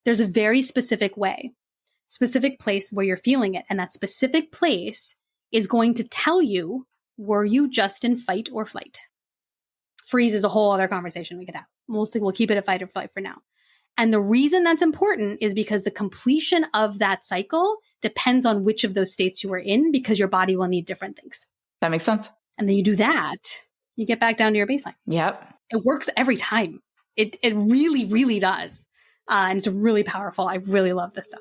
There's a very specific way, specific place where you're feeling it. And that specific place is going to tell you, were you just in fight or flight? Freeze is a whole other conversation we could have. We'll keep it a fight or flight for now. And the reason that's important is because the completion of that cycle depends on which of those states you are in, because your body will need different things. That makes sense. And then you do that, you get back down to your baseline. Yep. It works every time. It really, really does. And it's really powerful. I really love this stuff.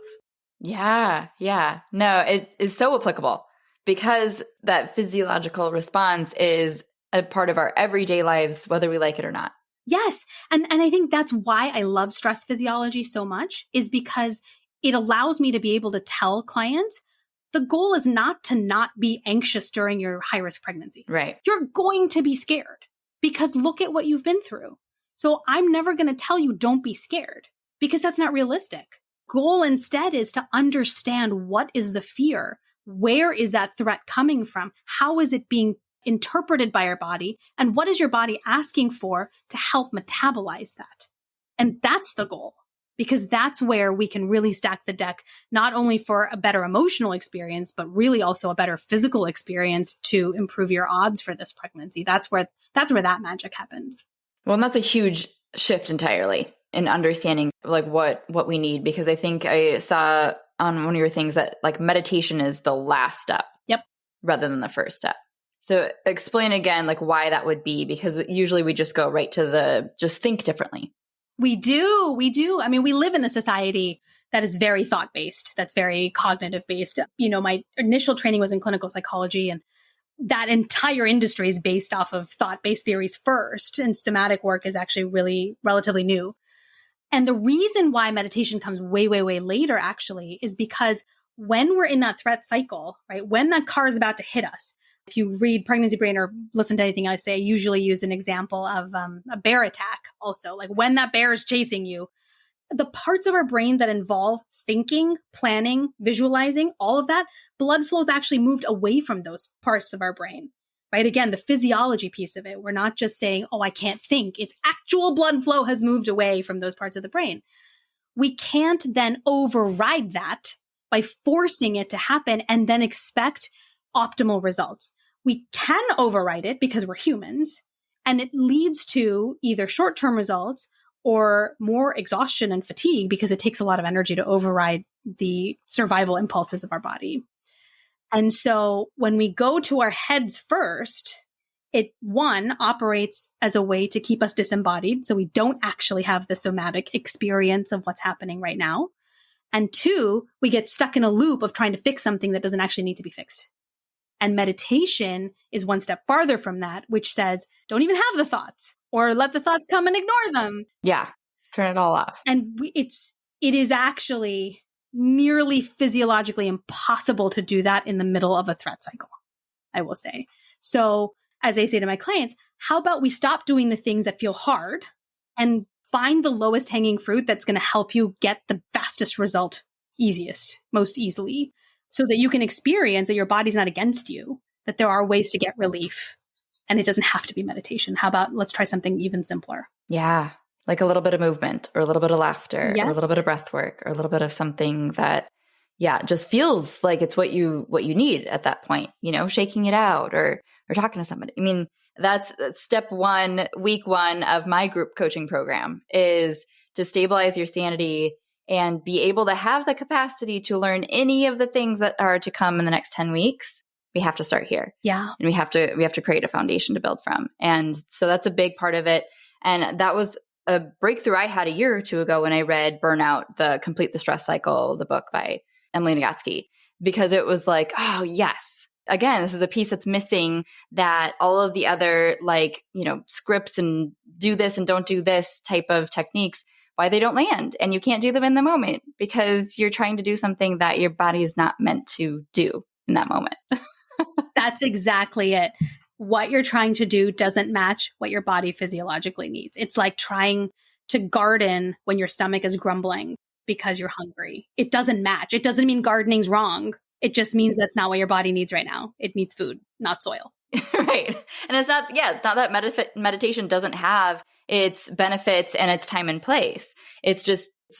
Yeah. Yeah. No, it is so applicable because that physiological response is a part of our everyday lives, whether we like it or not. Yes. And I think that's why I love stress physiology so much, is because it allows me to be able to tell clients the goal is not to not be anxious during your high risk pregnancy. Right. You're going to be scared because look at what you've been through. So I'm never going to tell you don't be scared because that's not realistic. Goal instead is to understand what is the fear. Where is that threat coming from? How is it being interpreted by your body? And what is your body asking for to help metabolize that? And that's the goal, because that's where we can really stack the deck, not only for a better emotional experience, but really also a better physical experience to improve your odds for this pregnancy. That's where that magic happens. Well, and that's a huge shift entirely in understanding like what we need, because I think I saw on one of your things that like meditation is the last step. Yep. Rather than the first step. So explain again, like why that would be, because usually we just go right to just think differently. We do. I mean, we live in a society that is very thought-based, that's very cognitive-based. You know, my initial training was in clinical psychology, and that entire industry is based off of thought-based theories first. And somatic work is actually really relatively new. And the reason why meditation comes way, way, way later actually is because when we're in that threat cycle, right, when that car is about to hit us, if you read Pregnancy Brain or listen to anything I say, I usually use an example of a bear attack also. Like when that bear is chasing you, the parts of our brain that involve thinking, planning, visualizing, all of that, blood flow's actually moved away from those parts of our brain, right? Again, the physiology piece of it. We're not just saying, oh, I can't think. It's actual blood flow has moved away from those parts of the brain. We can't then override that by forcing it to happen and then expect optimal results. We can override it because we're humans, and it leads to either short-term results or more exhaustion and fatigue because it takes a lot of energy to override the survival impulses of our body. And so when we go to our heads first, it, one, operates as a way to keep us disembodied, so we don't actually have the somatic experience of what's happening right now. And two, we get stuck in a loop of trying to fix something that doesn't actually need to be fixed. And meditation is one step farther from that, which says, don't even have the thoughts or let the thoughts come and ignore them. Yeah. Turn it all off. And it is actually nearly physiologically impossible to do that in the middle of a threat cycle, I will say. So as I say to my clients, how about we stop doing the things that feel hard and find the lowest hanging fruit that's going to help you get the fastest result, easiest, most easily, so that you can experience that your body's not against you, that there are ways to get relief, and it doesn't have to be meditation. How about let's try something even simpler? Yeah. Like a little bit of movement or a little bit of laughter Yes. or a little bit of breath work or a little bit of something that, just feels like it's what you need at that point, shaking it out or talking to somebody. I mean, that's step one, week one of my group coaching program is to stabilize your sanity and be able to have the capacity to learn any of the things that are to come in the next 10 weeks. We have to start here. Yeah. And we have to create a foundation to build from. And so that's a big part of it. And that was a breakthrough I had a year or two ago when I read Burnout, the Complete the Stress Cycle, the book by Emily Nagoski, because it was like, oh, yes. Again, this is a piece that's missing that all of the other scripts and do this and don't do this type of techniques, why they don't land. And you can't do them in the moment because you're trying to do something that your body is not meant to do in that moment. That's exactly it. What you're trying to do doesn't match what your body physiologically needs. It's like trying to garden when your stomach is grumbling because you're hungry. It doesn't match. It doesn't mean gardening's wrong. It just means that's not what your body needs right now. It needs food, not soil. Right. And it's not that meditation doesn't have its benefits and its time and place. It's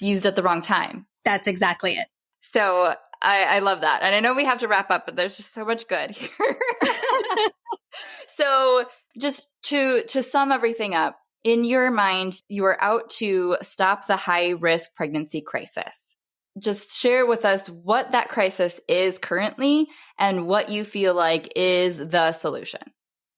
used at the wrong time. That's exactly it. So I love that. And I know we have to wrap up, but there's just so much good here. So just to sum everything up, in your mind, you are out to stop the high-risk pregnancy crisis. Just share with us what that crisis is currently and what you feel like is the solution.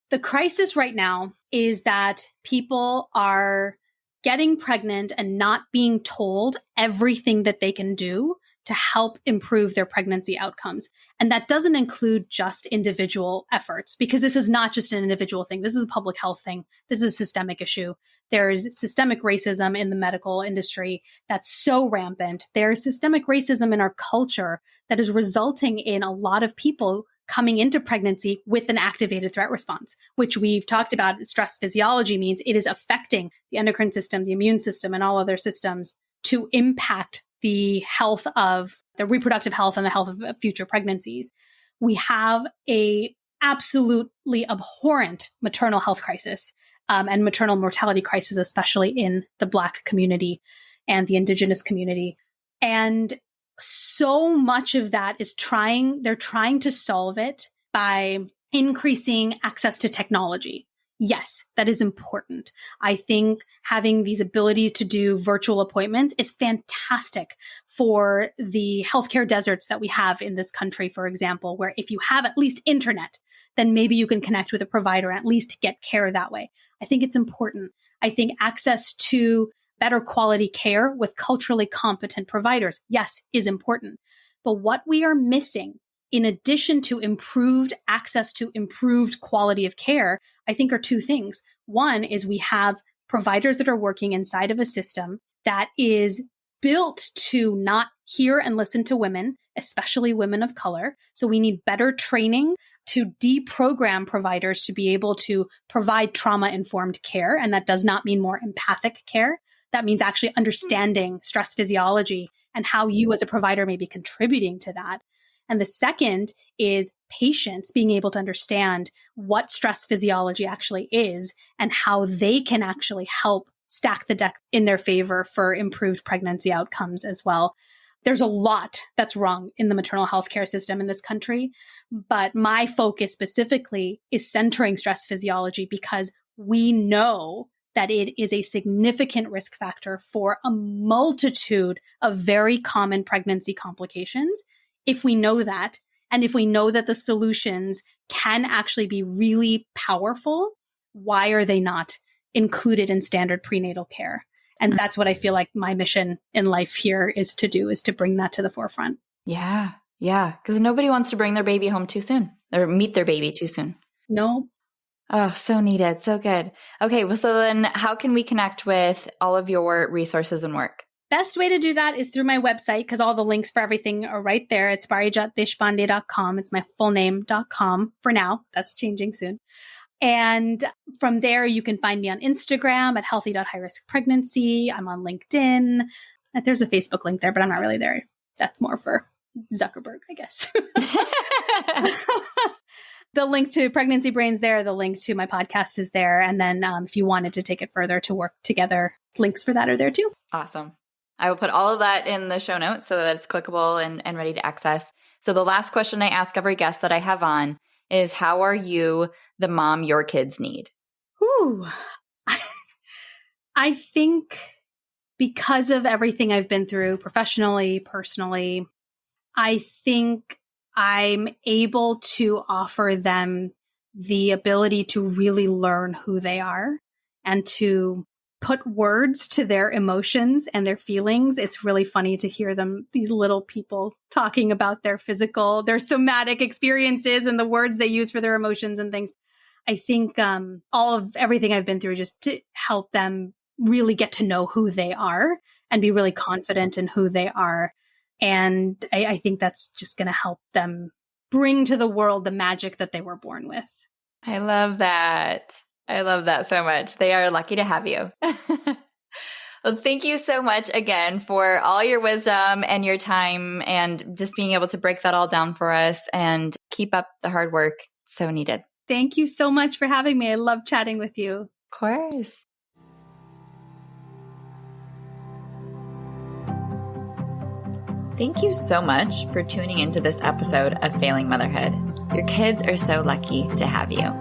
The crisis right now is that people are getting pregnant and not being told everything that they can do to help improve their pregnancy outcomes. And that doesn't include just individual efforts, because this is not just an individual thing. This is a public health thing. This is a systemic issue. There's systemic racism in the medical industry that's so rampant. There's systemic racism in our culture that is resulting in a lot of people coming into pregnancy with an activated threat response, which we've talked about. Stress physiology means it is affecting the endocrine system, the immune system, and all other systems to impact the health of the reproductive health and the health of future pregnancies. We have a absolutely abhorrent maternal health crisis and maternal mortality crisis, especially in the Black community and the Indigenous community. And so much of that is they're trying to solve it by increasing access to technology. Yes, that is important. I think having these abilities to do virtual appointments is fantastic for the healthcare deserts that we have in this country, for example, where if you have at least internet, then maybe you can connect with a provider and at least get care that way. I think it's important. I think access to better quality care with culturally competent providers, yes, is important. But what we are missing, in addition to improved access to improved quality of care, I think are two things. One is we have providers that are working inside of a system that is built to not hear and listen to women, especially women of color. So we need better training to deprogram providers to be able to provide trauma-informed care. And that does not mean more empathic care. That means actually understanding stress physiology and how you as a provider may be contributing to that. And the second is patients being able to understand what stress physiology actually is and how they can actually help stack the deck in their favor for improved pregnancy outcomes as well. There's a lot that's wrong in the maternal health care system in this country, but my focus specifically is centering stress physiology because we know that it is a significant risk factor for a multitude of very common pregnancy complications. If we know that, and if we know that the solutions can actually be really powerful, why are they not included in standard prenatal care? And that's what I feel like my mission in life here is to do, is to bring that to the forefront. Yeah. Yeah. Because nobody wants to bring their baby home too soon or meet their baby too soon. No. Oh, so needed. So good. Okay. Well, so then how can we connect with all of your resources and work? Best way to do that is through my website because all the links for everything are right there. It's parijatdesphande.com. It's my full name.com for now. That's changing soon. And from there, you can find me on Instagram at healthy.highriskpregnancy. I'm on LinkedIn. There's a Facebook link there, but I'm not really there. That's more for Zuckerberg, I guess. The link to Pregnancy Brains there. The link to my podcast is there. And then if you wanted to take it further to work together, links for that are there too. Awesome. I will put all of that in the show notes so that it's clickable and ready to access. So the last question I ask every guest that I have on is, how are you the mom your kids need? Ooh, I think because of everything I've been through professionally, personally, I think I'm able to offer them the ability to really learn who they are and to put words to their emotions and their feelings. It's really funny to hear them, these little people, talking about their somatic experiences and the words they use for their emotions and things. I think all of everything I've been through just to help them really get to know who they are and be really confident in who they are. And I think that's just going to help them bring to the world the magic that they were born with. I love that. I love that so much. They are lucky to have you. Well, thank you so much again for all your wisdom and your time and just being able to break that all down for us and keep up the hard work. So needed. Thank you so much for having me. I love chatting with you. Of course. Thank you so much for tuning into this episode of Failing Motherhood. Your kids are so lucky to have you.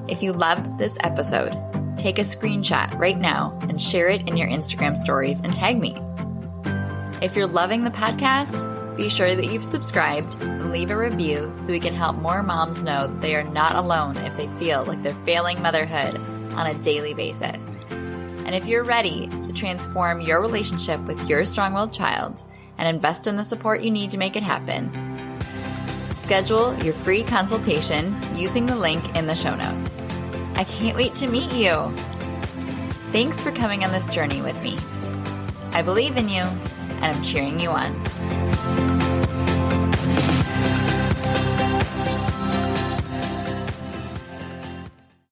If you loved this episode, take a screenshot right now and share it in your Instagram stories and tag me. If you're loving the podcast, be sure that you've subscribed and leave a review so we can help more moms know that they are not alone if they feel like they're failing motherhood on a daily basis. And if you're ready to transform your relationship with your strong-willed child and invest in the support you need to make it happen, schedule your free consultation using the link in the show notes. I can't wait to meet you. Thanks for coming on this journey with me. I believe in you, and I'm cheering you on.